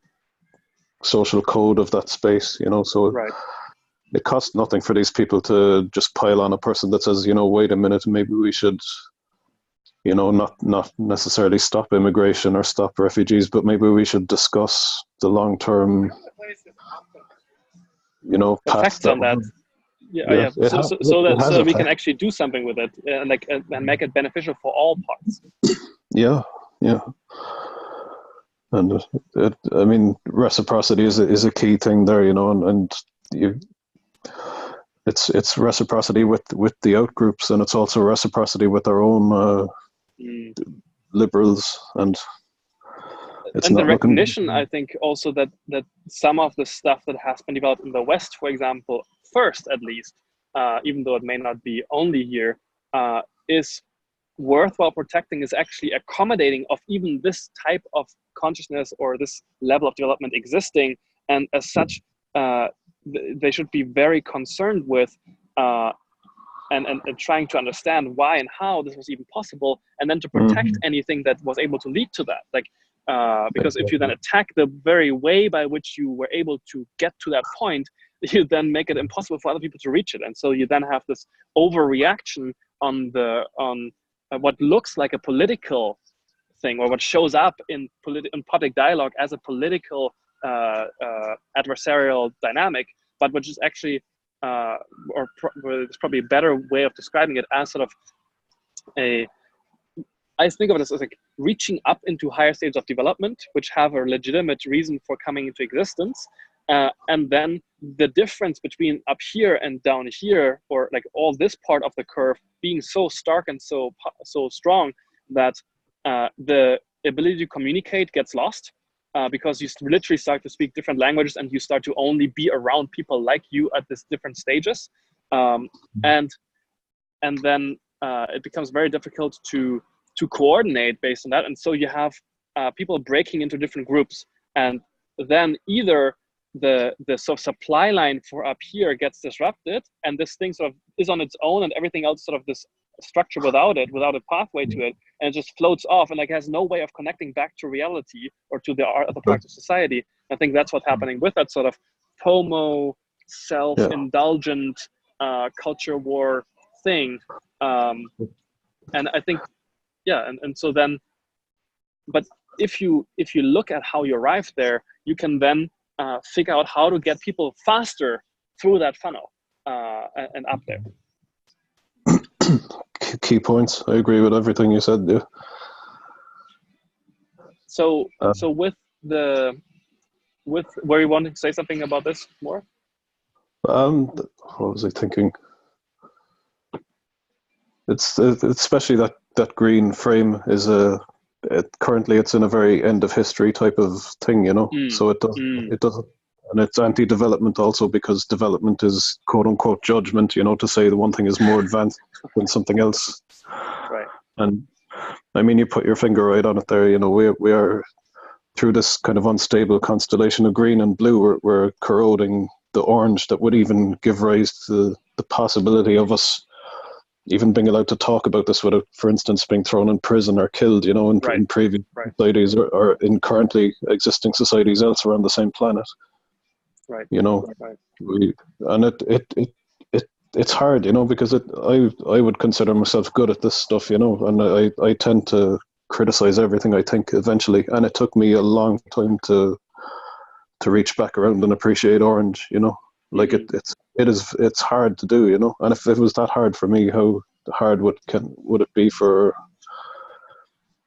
social code of that space, you know. So it costs nothing for these people to just pile on a person that says, you know, wait a minute, maybe we should, you know, not necessarily stop immigration or stop refugees, but maybe we should discuss the long-term, you know, effects on that. Yeah. it has So we can effect. actually do something with it, and make it beneficial for all parts. Yeah, yeah. And I mean, reciprocity is a key thing there, you know, and you, it's reciprocity with the out groups, and it's also reciprocity with our own liberals, and it's and the not recognition, looking. I think, also that some of the stuff that has been developed in the West, for example, first at least, even though it may not be only here, is worthwhile protecting, is actually accommodating of even this type of consciousness or this level of development existing, and as such, they should be very concerned with and trying to understand why and how this was even possible, and then to protect anything that was able to lead to that. Like, because if you then attack the very way by which you were able to get to that point, you then make it impossible for other people to reach it, and so you then have this overreaction on what looks like a political thing, or what shows up in public dialogue as a political adversarial dynamic, but which is actually it's probably a better way of describing it as sort of I think of it as like reaching up into higher stages of development, which have a legitimate reason for coming into existence. And then the difference between up here and down here, or like all this part of the curve being so stark and so strong that the ability to communicate gets lost, because you literally start to speak different languages, and you start to only be around people like you at these different stages. And then it becomes very difficult to coordinate based on that. And so you have people breaking into different groups, and then either the sort of supply line for up here gets disrupted, and this thing sort of is on its own, and everything else sort of this structure without a pathway to it, and it just floats off and like has no way of connecting back to reality or to the other parts of society. I think that's what's happening with that sort of FOMO, self-indulgent culture war thing. And I think, and so then, but if you look at how you arrive there, you can then figure out how to get people faster through that funnel and up there. Key points. I agree with everything you said. Yeah. So with where you want to say something about this more? What was I thinking? It's especially that green frame is currently it's in a very end of history type of thing, you know. So it doesn't, and it's anti-development also, because development is quote unquote judgment, you know, to say the one thing is more advanced than something else. Right. And I mean, you put your finger right on it there. You know, we are through this kind of unstable constellation of green and blue. We're corroding the orange that would even give rise to the possibility of us even being allowed to talk about this without, for instance, being thrown in prison or killed, you know, in previous societies or in currently existing societies elsewhere on the same planet. Right. You know, it's hard, you know, because I would consider myself good at this stuff, you know, and I tend to criticize everything I think eventually, and it took me a long time to reach back around and appreciate orange, you know. Like it's hard to do, you know. And if it was that hard for me, how hard would it be for,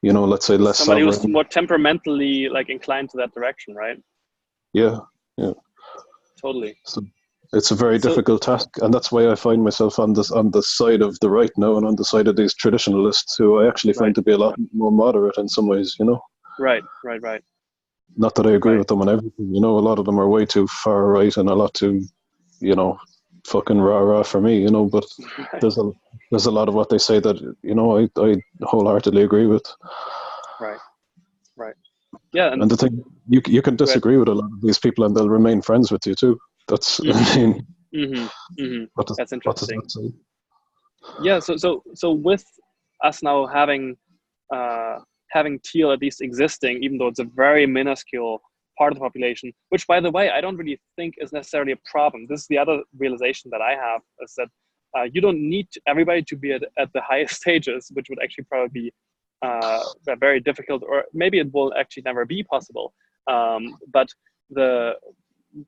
you know, let's say less somebody sovereign, who's more temperamentally like inclined to that direction, right? Yeah. Totally. So it's a very difficult task, and that's why I find myself on the side of the right now, and on the side of these traditionalists who I actually find to be a lot more moderate in some ways, you know. Right. Not that I agree with them on everything, you know. A lot of them are way too far right and a lot too, you know, fucking rah for me, you know. But there's a lot of what they say that, you know, I wholeheartedly agree with. Right. Yeah, and the thing, you can disagree with a lot of these people, and they'll remain friends with you too. That's I mean, that's interesting. What does that say? Yeah. So with us now having Teal at least existing, even though it's a very minuscule part of the population, which, by the way, I don't really think is necessarily a problem. This is the other realization that I have, is that you don't need everybody to be at the highest stages, which would actually probably be very difficult, or maybe it will actually never be possible. But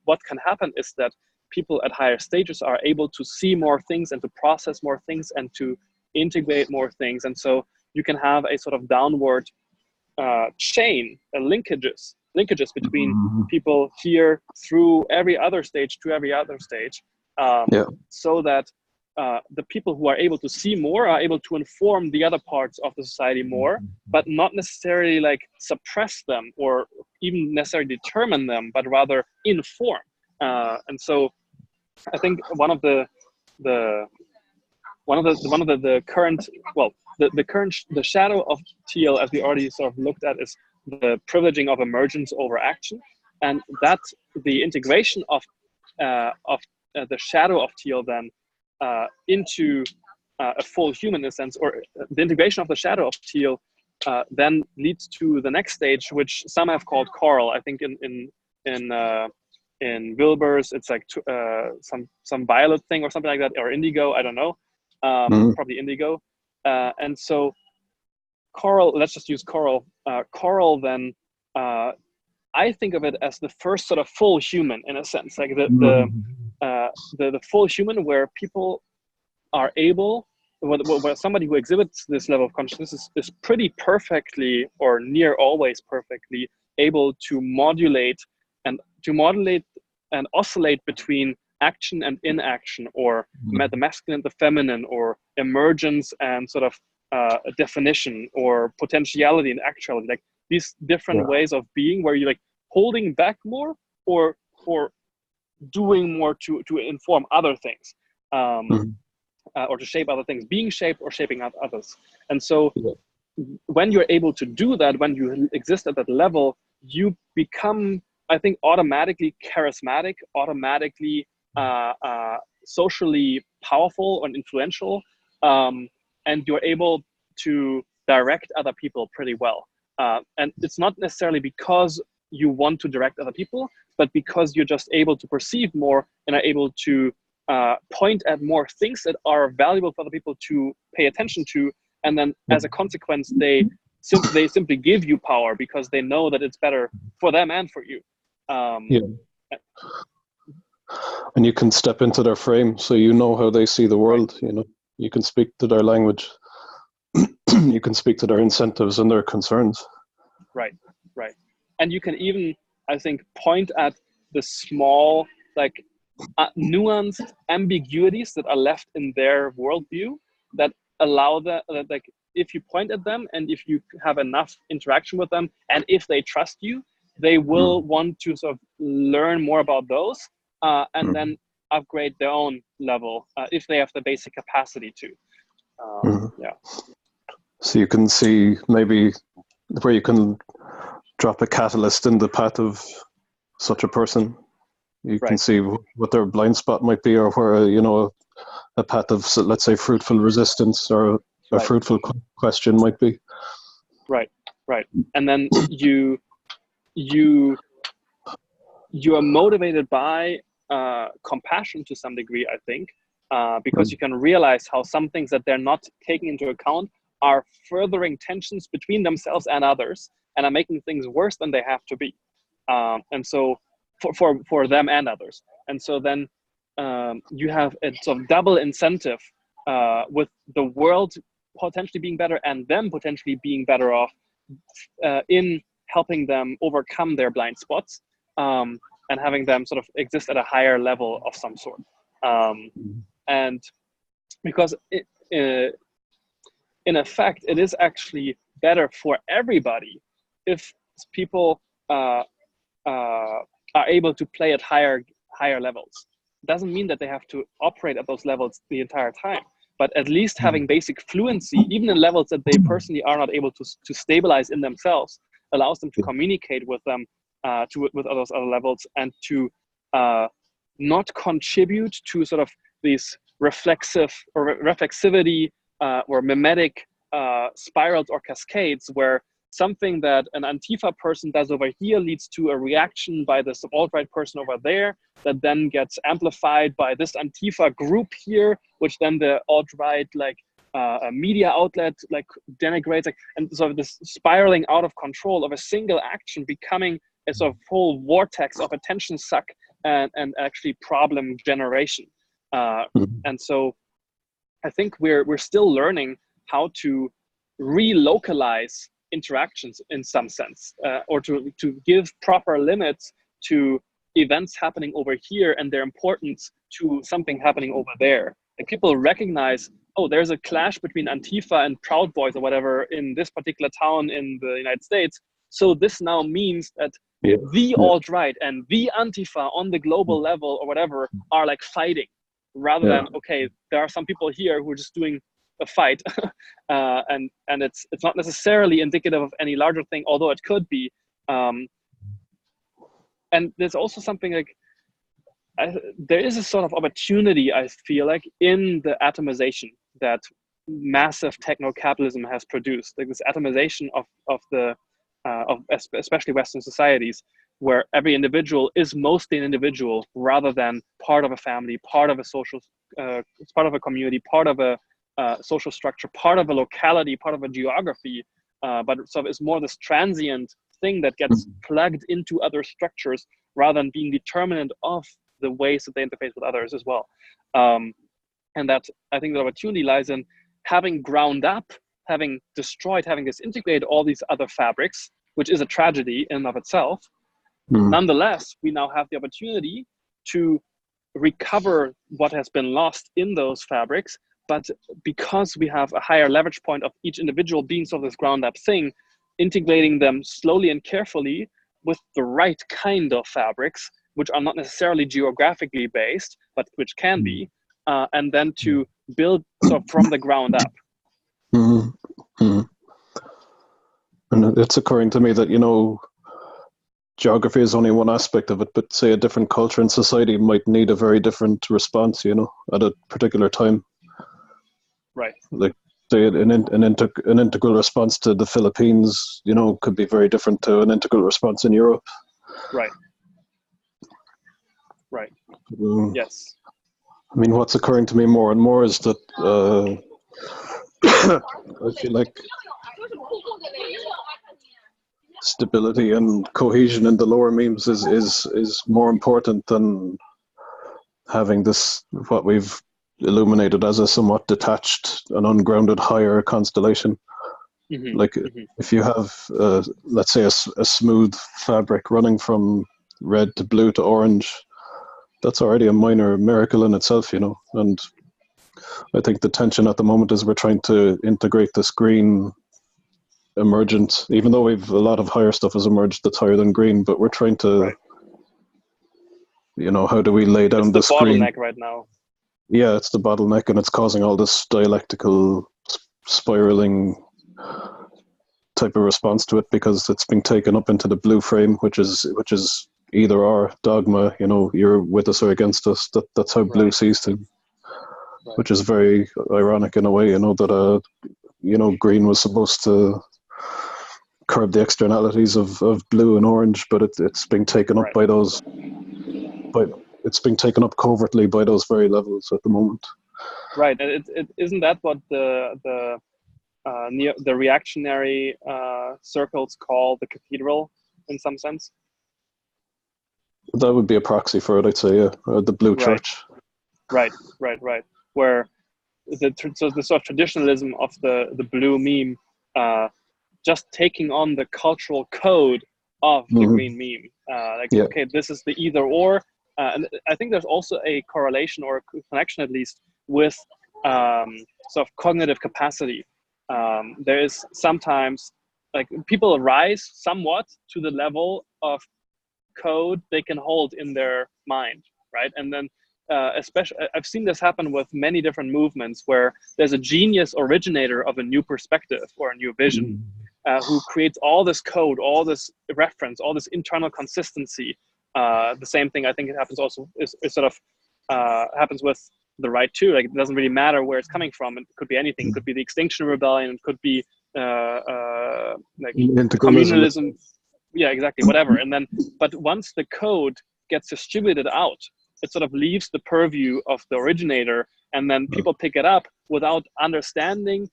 what can happen is that people at higher stages are able to see more things and to process more things and to integrate more things. And so you can have a sort of downward chain, linkages between people here through every other stage to every other stage, so that the people who are able to see more are able to inform the other parts of the society more, but not necessarily like suppress them or even necessarily determine them, but rather inform. And so I think one of the current, well, the shadow of Teal, as we already sort of looked at, is the privileging of emergence over action, and that the integration of the shadow of Teal then into a full human in a sense, or the integration of the shadow of Teal then leads to the next stage, which some have called coral. I think in Wilber's, it's like some violet thing or something like that, or indigo. I don't know. Probably indigo. And so coral, let's just use coral. Coral then, I think of it as the first sort of full human in a sense, like the full human where people are able, where somebody who exhibits this level of consciousness is pretty perfectly or near always perfectly able to modulate and oscillate between action and inaction, or the masculine and the feminine, or emergence and sort of definition, or potentiality and actuality, like these different ways of being where you're like holding back more or doing more to inform other things, or to shape other things, being shaped or shaping others. And so when you're able to do that, when you exist at that level, you become, I think, automatically charismatic, automatically socially powerful and influential, and you're able to direct other people pretty well. And it's not necessarily because you want to direct other people, but because you're just able to perceive more and are able to point at more things that are valuable for other people to pay attention to. And then as a consequence, they simply give you power because they know that it's better for them and for you. And you can step into their frame, so you know how they see the world. You know, you can speak to their language. You can speak to their incentives and their concerns. Right. And you can even, I think, point at the small, like, nuanced ambiguities that are left in their worldview that allow like, if you point at them and if you have enough interaction with them, and if they trust you, they will want to sort of learn more about those, and then upgrade their own level if they have the basic capacity to. So you can see maybe where you can drop a catalyst in the path of such a person. You can see what their blind spot might be, or where, you know, a path of, let's say, fruitful resistance or a fruitful question might be. Right. And then you are motivated by compassion to some degree, I think, because you can realize how some things that they're not taking into account are furthering tensions between themselves and others, and are making things worse than they have to be. And so for them and others. And so then you have a sort of double incentive with the world potentially being better and them potentially being better off in helping them overcome their blind spots, and having them sort of exist at a higher level of some sort. And because in effect, it is actually better for everybody if people are able to play at higher levels. It doesn't mean that they have to operate at those levels the entire time, but at least having basic fluency, even in levels that they personally are not able to stabilize in themselves, allows them to communicate with them, with those other levels, and to not contribute to sort of these reflexivity or mimetic spirals or cascades, where something that an Antifa person does over here leads to a reaction by this alt-right person over there, that then gets amplified by this Antifa group here, which then the alt-right a media outlet denigrates, and sort of this spiraling out of control of a single action becoming a sort of whole vortex of attention suck and actually problem generation. And so I think we're still learning how to relocalize interactions in some sense, or to give proper limits to events happening over here and their importance to something happening over there. Like people recognize, oh, there's a clash between Antifa and Proud Boys or whatever in this particular town in the United States. So this now means that the alt-right and the Antifa on the global level or whatever are like fighting, rather than, okay, there are some people here who are just doing a fight, and it's not necessarily indicative of any larger thing, although it could be. And there's also something like, there is a sort of opportunity, I feel like, in the atomization that massive techno-capitalism has produced, like this atomization of especially Western societies, where every individual is mostly an individual rather than part of a family, part of a social, part of a community, part of a social structure, part of a locality, part of a geography, but so it's more this transient thing that gets plugged into other structures rather than being determinant of the ways that they interface with others as well. And that, I think the opportunity lies in having ground up, having destroyed, having disintegrated all these other fabrics, which is a tragedy in and of itself. Nonetheless, we now have the opportunity to recover what has been lost in those fabrics, but because we have a higher leverage point of each individual being sort of this ground up thing, integrating them slowly and carefully with the right kind of fabrics, which are not necessarily geographically based, but which can be, and then to build sort of from the ground up. And it's occurring to me that, you know, geography is only one aspect of it, but say a different culture and society might need a very different response, you know, at a particular time. Right. Like, say an integral response to the Philippines, you know, could be very different to an integral response in Europe. Right. Right. Yes. I mean, what's occurring to me more and more is that I feel like stability and cohesion in the lower memes is more important than having this, what we've illuminated as a somewhat detached and ungrounded higher constellation. Like if you have, let's say, a smooth fabric running from red to blue to orange, that's already a minor miracle in itself, you know. And I think the tension at the moment is we're trying to integrate this green emergent, even though we've a lot of higher stuff has emerged that's higher than green, but we're trying to, you know, how do we lay down this green? Bottleneck right now. Yeah, it's the bottleneck, and it's causing all this dialectical spiraling type of response to it because it's being taken up into the blue frame, which is either or dogma, you know, you're with us or against us. That's how blue sees things, which is very ironic in a way, you know, that you know, green was supposed to curb the externalities of blue and orange, but it's being taken up by those, but it's being taken up covertly by those very levels at the moment. Right, and it isn't that what the reactionary circles call the cathedral in some sense? That would be a proxy for it, I'd say, yeah. The blue church. Right. Where so the sort of traditionalism of the blue meme, just taking on the cultural code of the green meme. Okay, this is the either or. And I think there's also a correlation or a connection, at least, with sort of cognitive capacity. There is sometimes, like, people rise somewhat to the level of code they can hold in their mind, right? And then especially, I've seen this happen with many different movements where there's a genius originator of a new perspective or a new vision who creates all this code, all this reference, all this internal consistency. The same thing I think it happens also is sort of happens with the right too. Like, it doesn't really matter where it's coming from. It could be anything. It could be the Extinction Rebellion. It could be like communalism. Yeah, exactly. Whatever. And then, but once the code gets distributed out, it sort of leaves the purview of the originator, and then people pick it up without understanding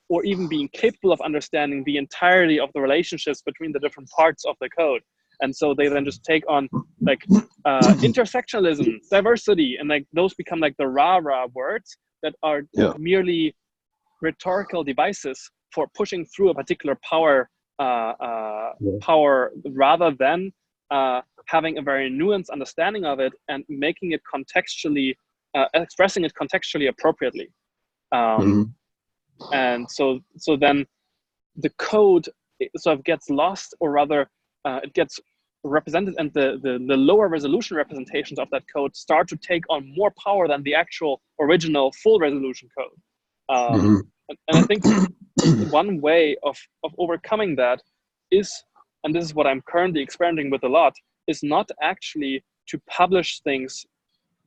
or even being capable of understanding the entirety of the relationships between the different parts of the code. And so they then just take on like intersectionalism, diversity, and like those become like the rah-rah words that are merely rhetorical devices for pushing through a particular power rather than having a very nuanced understanding of it and making it contextually, expressing it contextually appropriately. And so then the code sort of gets lost, or rather it gets represented, and the lower resolution representations of that code start to take on more power than the actual original full resolution code. And I think one way of overcoming that is, and this is what I'm currently experimenting with a lot, is not actually to publish things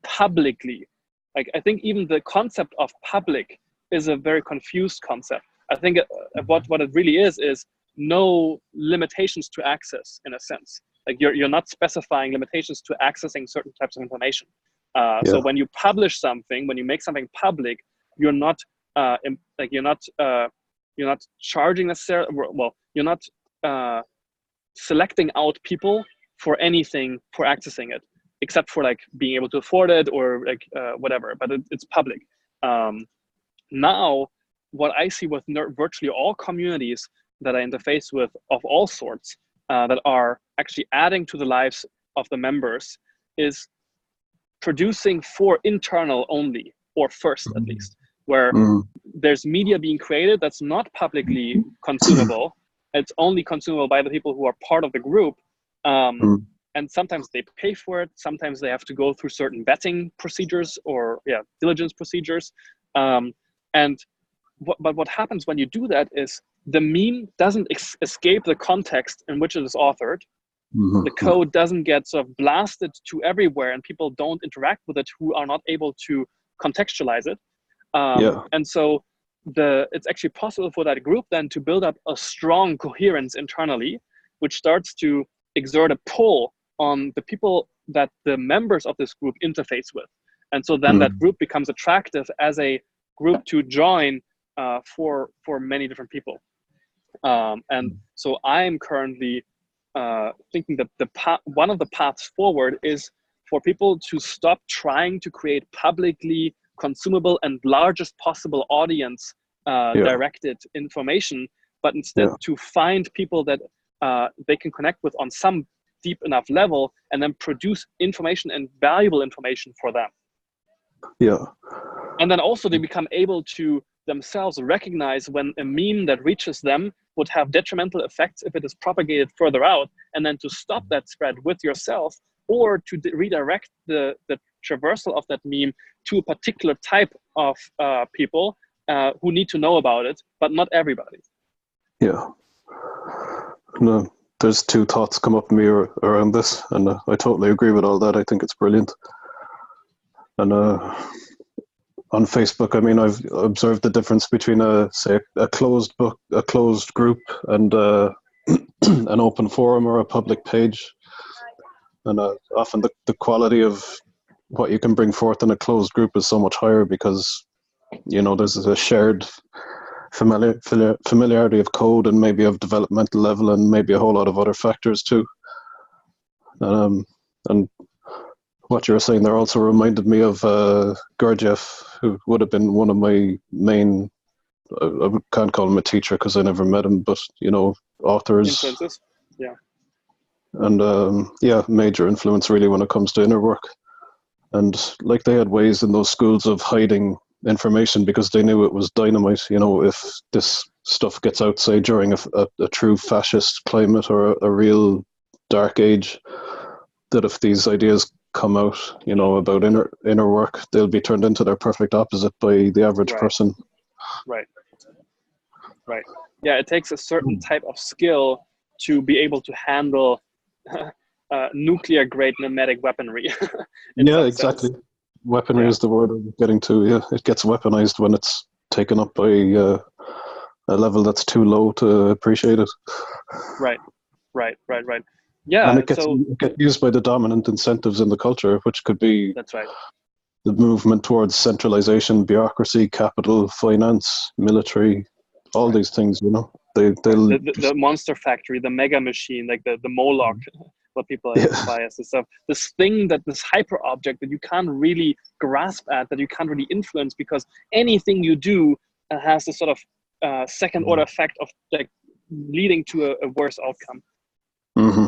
publicly. Like, I think even the concept of public is a very confused concept. I think what it really is no limitations to access, in a sense. Like you're not specifying limitations to accessing certain types of information. So when you publish something, when you make something public, you're not you're not charging necessarily. Well, you're not selecting out people for anything for accessing it, except for like being able to afford it or like whatever. But it's public. Now, what I see with virtually all communities that I interface with of all sorts that are actually adding to the lives of the members is producing for internal only, or first at least, where there's media being created that's not publicly consumable. It's only consumable by the people who are part of the group. And sometimes they pay for it. Sometimes they have to go through certain vetting procedures or diligence procedures. But what happens when you do that is the meme doesn't escape the context in which it is authored. The code doesn't get sort of blasted to everywhere, and people don't interact with it who are not able to contextualize it. And so it's actually possible for that group then to build up a strong coherence internally, which starts to exert a pull on the people that the members of this group interface with. And so then that group becomes attractive as a group to join for many different people. And so I'm currently thinking that one of the paths forward is for people to stop trying to create publicly consumable and largest possible audience directed information, but instead to find people that they can connect with on some deep enough level and then produce information and valuable information for them. And then also they become able to themselves recognize when a meme that reaches them would have detrimental effects if it is propagated further out, and then to stop that spread with yourself, or to redirect the traversal of that meme to a particular type of people who need to know about it, but not everybody. No, there's two thoughts come up to me around this, and I totally agree with all that. I think it's brilliant. And on Facebook, I mean, I've observed the difference between a closed book, a closed group, and an open forum or a public page. And often the quality of what you can bring forth in a closed group is so much higher because, you know, there's a shared familiarity of code and maybe of developmental level and maybe a whole lot of other factors too. And what you were saying there also reminded me of Gurdjieff, who would have been one of my main, I can't call him a teacher because I never met him, but, you know, authors. Influences, yeah. And major influence really when it comes to inner work. And like they had ways in those schools of hiding information because they knew it was dynamite. You know, if this stuff gets out, say, during a true fascist climate or a real dark age, that if these ideas come out, you know, about inner work, they'll be turned into their perfect opposite by the average person. Right. Yeah, it takes a certain type of skill to be able to handle nuclear grade pneumatic weaponry. Yeah, exactly. Sense. Weaponry is the word I'm getting to. Yeah, it gets weaponized when it's taken up by a level that's too low to appreciate it. Right. Yeah, and it gets used by the dominant incentives in the culture, which could be the movement towards centralization, bureaucracy, capital, finance, military, all these things. You know, the monster factory, the mega machine, like the Moloch what people identify as this thing, this hyper object that you can't really grasp at, that you can't really influence, because anything you do has this sort of second order effect of like leading to a worse outcome. Mm-hmm.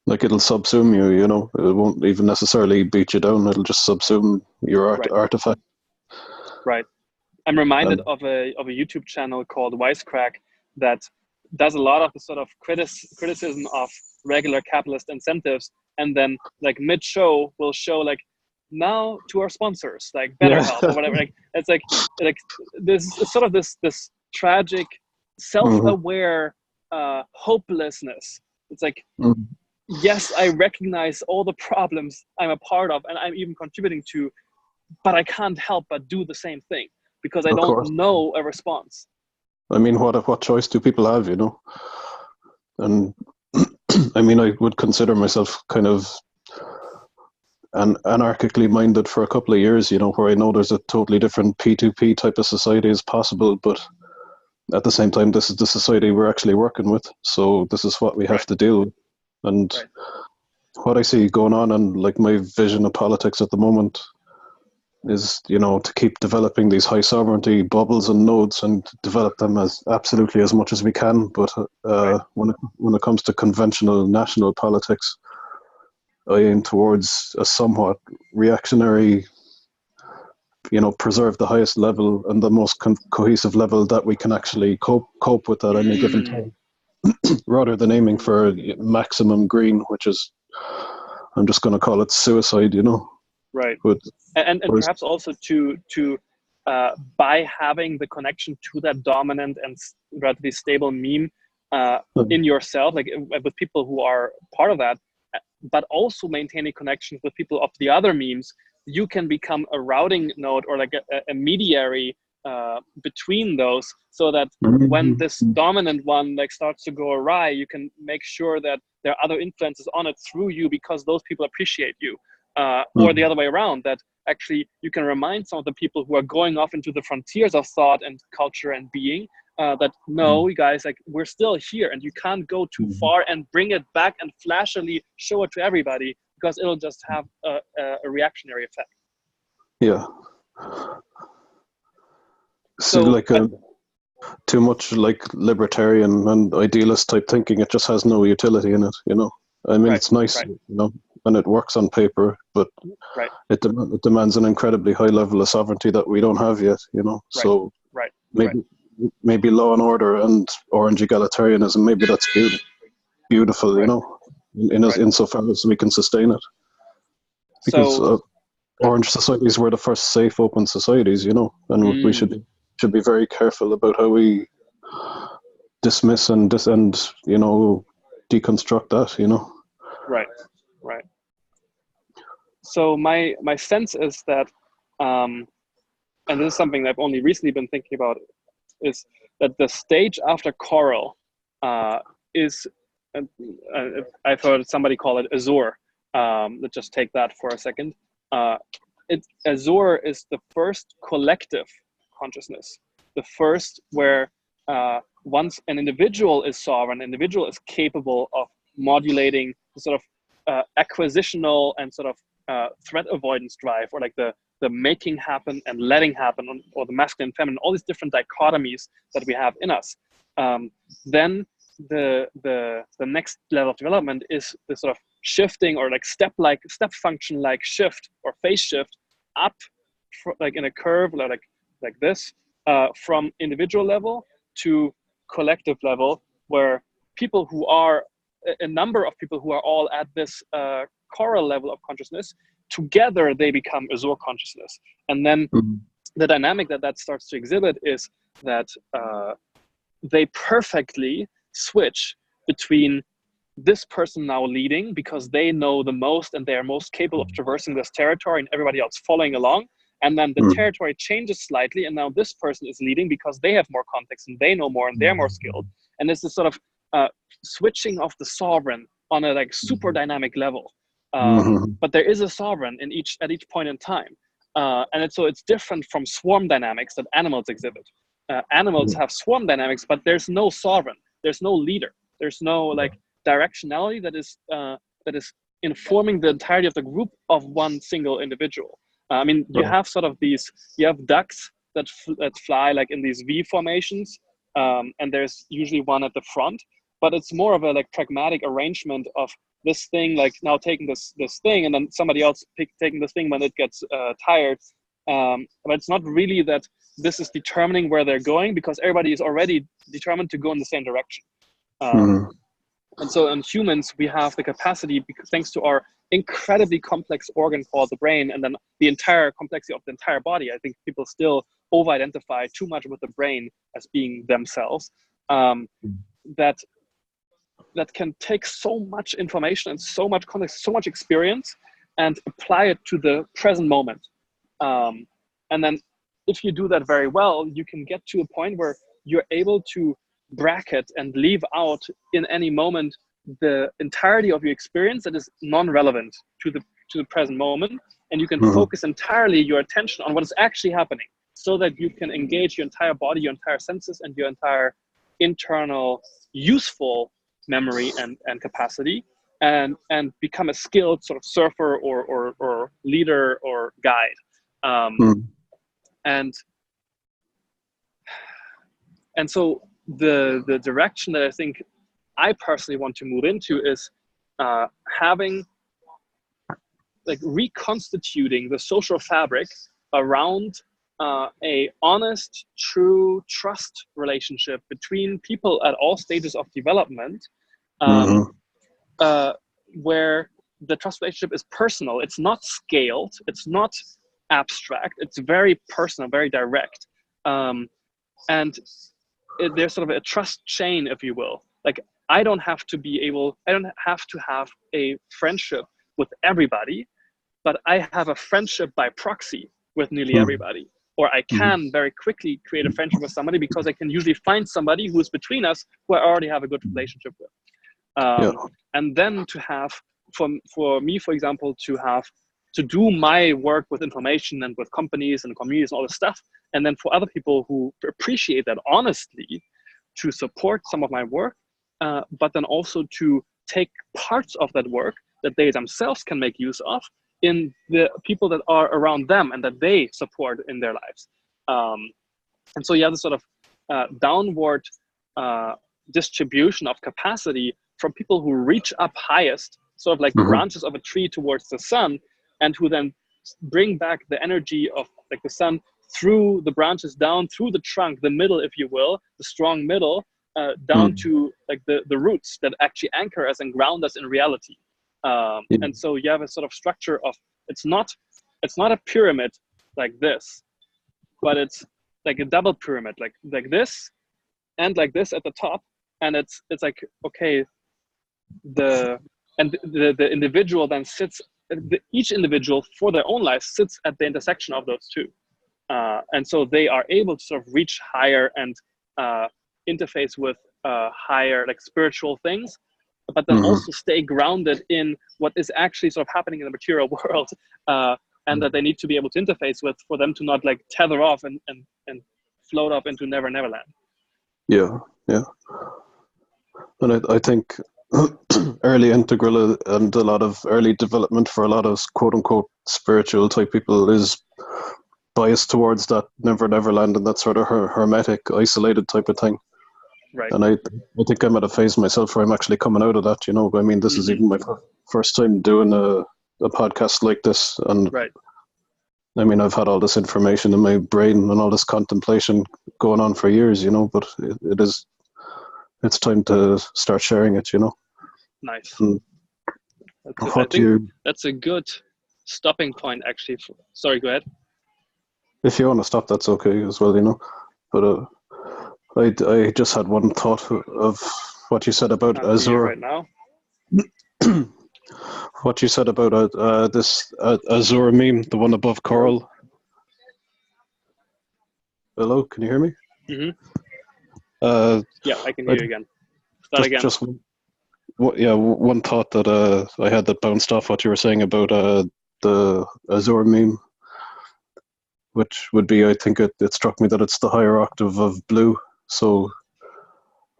Like it'll subsume you, you know. It won't even necessarily beat you down. It'll just subsume your artifact. Right. I'm reminded of a YouTube channel called Wisecrack that does a lot of the sort of criticism of regular capitalist incentives, and then like mid-show will show like, now to our sponsors, like BetterHelp or whatever. Like it's like this sort of this tragic, self-aware hopelessness. It's like, yes, I recognize all the problems I'm a part of and I'm even contributing to, but I can't help but do the same thing because I don't know a response. I mean, what choice do people have, you know? And I mean, I would consider myself kind of anarchically minded for a couple of years, you know, where I know there's a totally different P2P type of society is possible, but at the same time, this is the society we're actually working with. So this is what we have to deal with. And what I see going on and like my vision of politics at the moment is, you know, to keep developing these high sovereignty bubbles and nodes and develop them as absolutely as much as we can. But when it comes to conventional national politics, I aim towards a somewhat reactionary, you know, preserve the highest level and the most cohesive level that we can actually cope with at any given time, rather than aiming for maximum green, which is, I'm just going to call it suicide, you know. Right. But, and perhaps also to by having the connection to that dominant and relatively stable meme in yourself, like with people who are part of that, but also maintaining connections with people of the other memes, you can become a routing node or like a mediary between those, so that when this dominant one like starts to go awry, you can make sure that there are other influences on it through you because those people appreciate you. Or the other way around, that actually you can remind some of the people who are going off into the frontiers of thought and culture and being that no, you guys, like we're still here and you can't go too far and bring it back and flashily show it to everybody because it'll just have a reactionary effect. Yeah. So like too much like libertarian and idealist type thinking, it just has no utility in it, you know. I mean, it's nice, you know, and it works on paper, but it demands an incredibly high level of sovereignty that we don't have yet, you know. So maybe law and order and orange egalitarianism, maybe that's beautiful, you know, insofar as we can sustain it. Because orange societies were the first safe, open societies, you know, and we should be very careful about how we dismiss and you know, deconstruct that, you know. Right. So my sense is that, and this is something that I've only recently been thinking about, is that the stage after Coral is, I've heard somebody call it Azure. Let's just take that for a second. Azure is the first collective consciousness, the first where once an individual is sovereign, an individual is capable of modulating the sort of acquisitional and sort of threat avoidance drive, or like the making happen and letting happen, or the masculine and feminine, all these different dichotomies that we have in us. Then the next level of development is the sort of shifting or like step function like shift or phase shift up, like in a curve like this, from individual level to collective level, where people who are a number of people who are all at this choral level of consciousness, together they become Azure consciousness. And then the dynamic that starts to exhibit is that they perfectly switch between this person now leading because they know the most and they are most capable of traversing this territory and everybody else following along. And then the territory changes slightly and now this person is leading because they have more context and they know more and they're more skilled. And this is sort of switching of the sovereign on a like super dynamic level. But there is a sovereign at each point in time. And so it's different from swarm dynamics that animals exhibit. Animals have swarm dynamics, but there's no sovereign. There's no leader. There's no like directionality that is informing the entirety of the group of one single individual. I mean, you have sort of you have ducks that fly like in these V formations, and there's usually one at the front, but it's more of a like pragmatic arrangement of this thing, like now taking this thing, and then somebody else taking this thing when it gets tired. But it's not really that this is determining where they're going, because everybody is already determined to go in the same direction. And so in humans, we have the capacity, because thanks to our incredibly complex organ called the brain, and then the entire complexity of the entire body. I think people still over-identify too much with the brain as being themselves. That can take so much information and so much context, so much experience, and apply it to the present moment. And then if you do that very well, you can get to a point where you're able to bracket and leave out in any moment the entirety of your experience that is non-relevant to the present moment, and you can focus entirely your attention on what is actually happening, so that you can engage your entire body, your entire senses, and your entire internal useful memory and capacity, and become a skilled sort of surfer or leader or guide. And so the direction that I think I personally want to move into is reconstituting the social fabric around a honest, true trust relationship between people at all stages of development, where the trust relationship is personal. It's not scaled. It's not abstract. It's very personal, very direct. And there's sort of a trust chain, if you will. Like, I don't have to have a friendship with everybody, but I have a friendship by proxy with nearly everybody. Or I can very quickly create a friendship with somebody, because I can usually find somebody who's between us who I already have a good relationship with. And then to have, for me, for example, to do my work with information and with companies and communities and all this stuff, and then for other people who appreciate that honestly, to support some of my work, but then also to take parts of that work that they themselves can make use of in the people that are around them and that they support in their lives. And so you have this sort of downward distribution of capacity from people who reach up highest, sort of like branches of a tree towards the sun, and who then bring back the energy of like the sun through the branches, down through the trunk, the middle, if you will, the strong middle, down to like the roots that actually anchor us and ground us in reality. And so you have a sort of structure of, it's not a pyramid like this, but it's like a double pyramid, like this and like this at the top. And it's like, okay, the individual then sits, each individual for their own life sits at the intersection of those two. And so they are able to sort of reach higher and interface with higher, like, spiritual things, but then also stay grounded in what is actually sort of happening in the material world, and that they need to be able to interface with, for them to not like tether off and float off into Never Neverland. Yeah. And I think early integral and a lot of early development for a lot of quote-unquote spiritual type people is biased towards that Never Neverland and that sort of hermetic, isolated type of thing. Right. And I think I'm at a phase myself where I'm actually coming out of that, you know. I mean, this is even my first time doing a podcast like this. And I mean, I've had all this information in my brain and all this contemplation going on for years, you know, but it's time to start sharing it, you know. Nice. I think that's a good stopping point, actually. Sorry, go ahead. If you want to stop, that's okay as well, you know. But I just had one thought of what you said about Azure. Right now. What you said about this Azure meme, the one above Coral. Hello, can you hear me? Yeah, I can hear you again. Start again. Just one thought that I had that bounced off what you were saying about the Azure meme, which would be, I think it struck me that it's the higher octave of blue. So,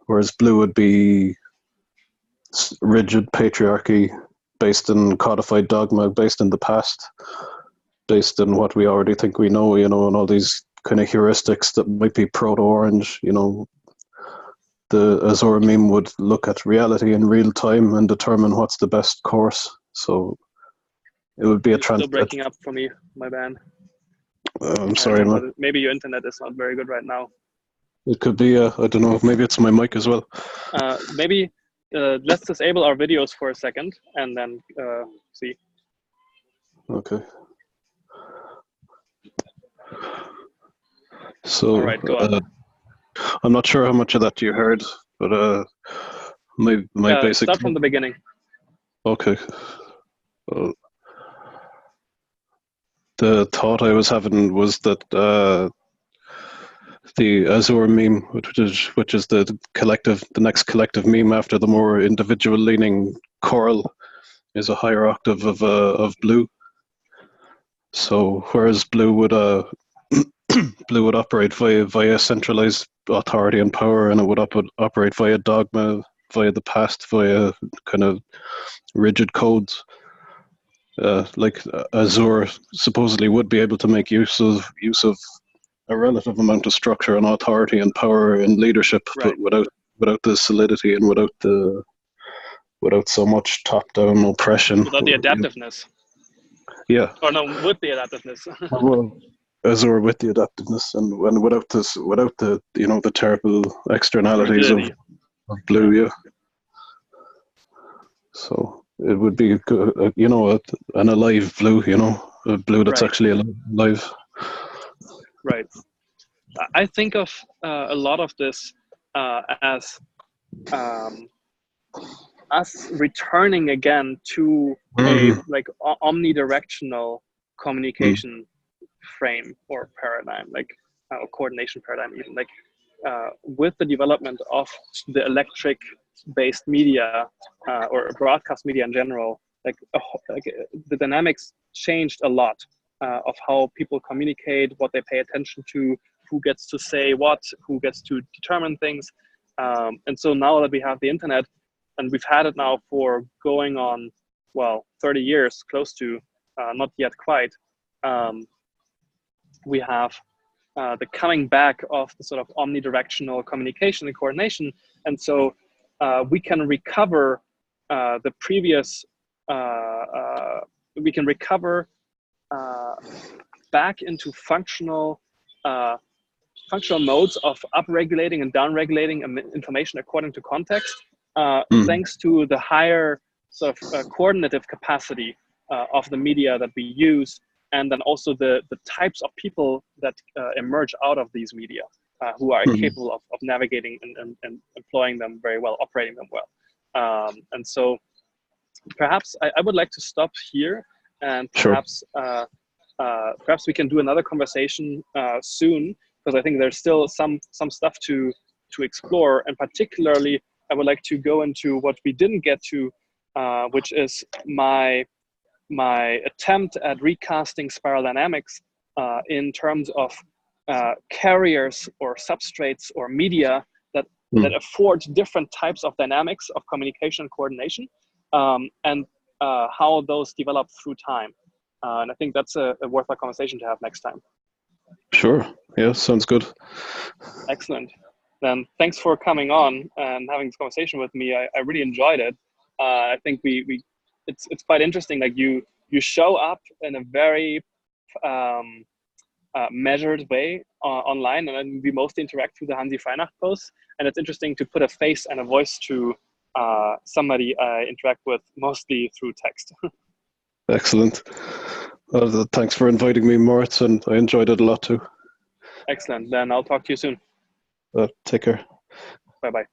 whereas blue would be rigid patriarchy based in codified dogma, based in the past, based in what we already think we know, and all these kind of heuristics that might be proto-orange, the Azure meme would look at reality in real time and determine what's the best course. So it would be Still breaking up for me, my bad. I'm sorry, man. Maybe your internet is not very good right now. It could be, I don't know, maybe it's my mic as well. Maybe let's disable our videos for a second and then see. Okay. So, all right, go on. I'm not sure how much of that you heard, but my basic... Start from the beginning. Okay. The thought I was having was that the Azure meme, which is the next collective meme after the more individual-leaning coral, is a higher octave of blue. So whereas blue would operate via centralized authority and power, and it would operate via dogma, via the past, via kind of rigid codes. Like Azure supposedly would be able to make use of a relative amount of structure and authority and power and leadership, right. But without the solidity and without so much top-down oppression. Without the adaptiveness. Yeah. Or no, with the adaptiveness. Well, Azure with the adaptiveness and without the the terrible externalities of blue. Yeah. So it would be an alive blue, a blue that's actually alive. Right. I think of a lot of this as us returning again to a like omnidirectional communication frame or paradigm, like or coordination paradigm, even like with the development of the electric-based media or broadcast media in general, like the dynamics changed a lot of how people communicate, what they pay attention to, who gets to say what, who gets to determine things. And so now that we have the internet, and we've had it now for going on, 30 years, close to, not yet quite, we have the coming back of the sort of omnidirectional communication and coordination. And so we can recover the previous, we can recover back into functional modes of upregulating and downregulating information according to context, thanks to the higher sort of coordinative capacity of the media that we use, and then also the types of people that emerge out of these media who are capable of navigating and employing them very well, operating them well. And so perhaps I would like to stop here, and perhaps perhaps we can do another conversation soon, because I think there's still some stuff to explore, and particularly I would like to go into what we didn't get to, which is my attempt at recasting spiral dynamics in terms of carriers or substrates or media that afford different types of dynamics of communication and coordination, and how those develop through time. And I think that's a worthwhile conversation to have next time. Sure. Yeah, sounds good. Excellent. Then thanks for coming on and having this conversation with me. I really enjoyed it. I think it's quite interesting. Like you show up in a very measured way online, and then we mostly interact through the Hanzi Freinacht posts. And it's interesting to put a face and a voice to somebody I interact with mostly through text. Excellent. Thanks for inviting me, Moritz, and I enjoyed it a lot too. Excellent. Then I'll talk to you soon. Take care. Bye-bye.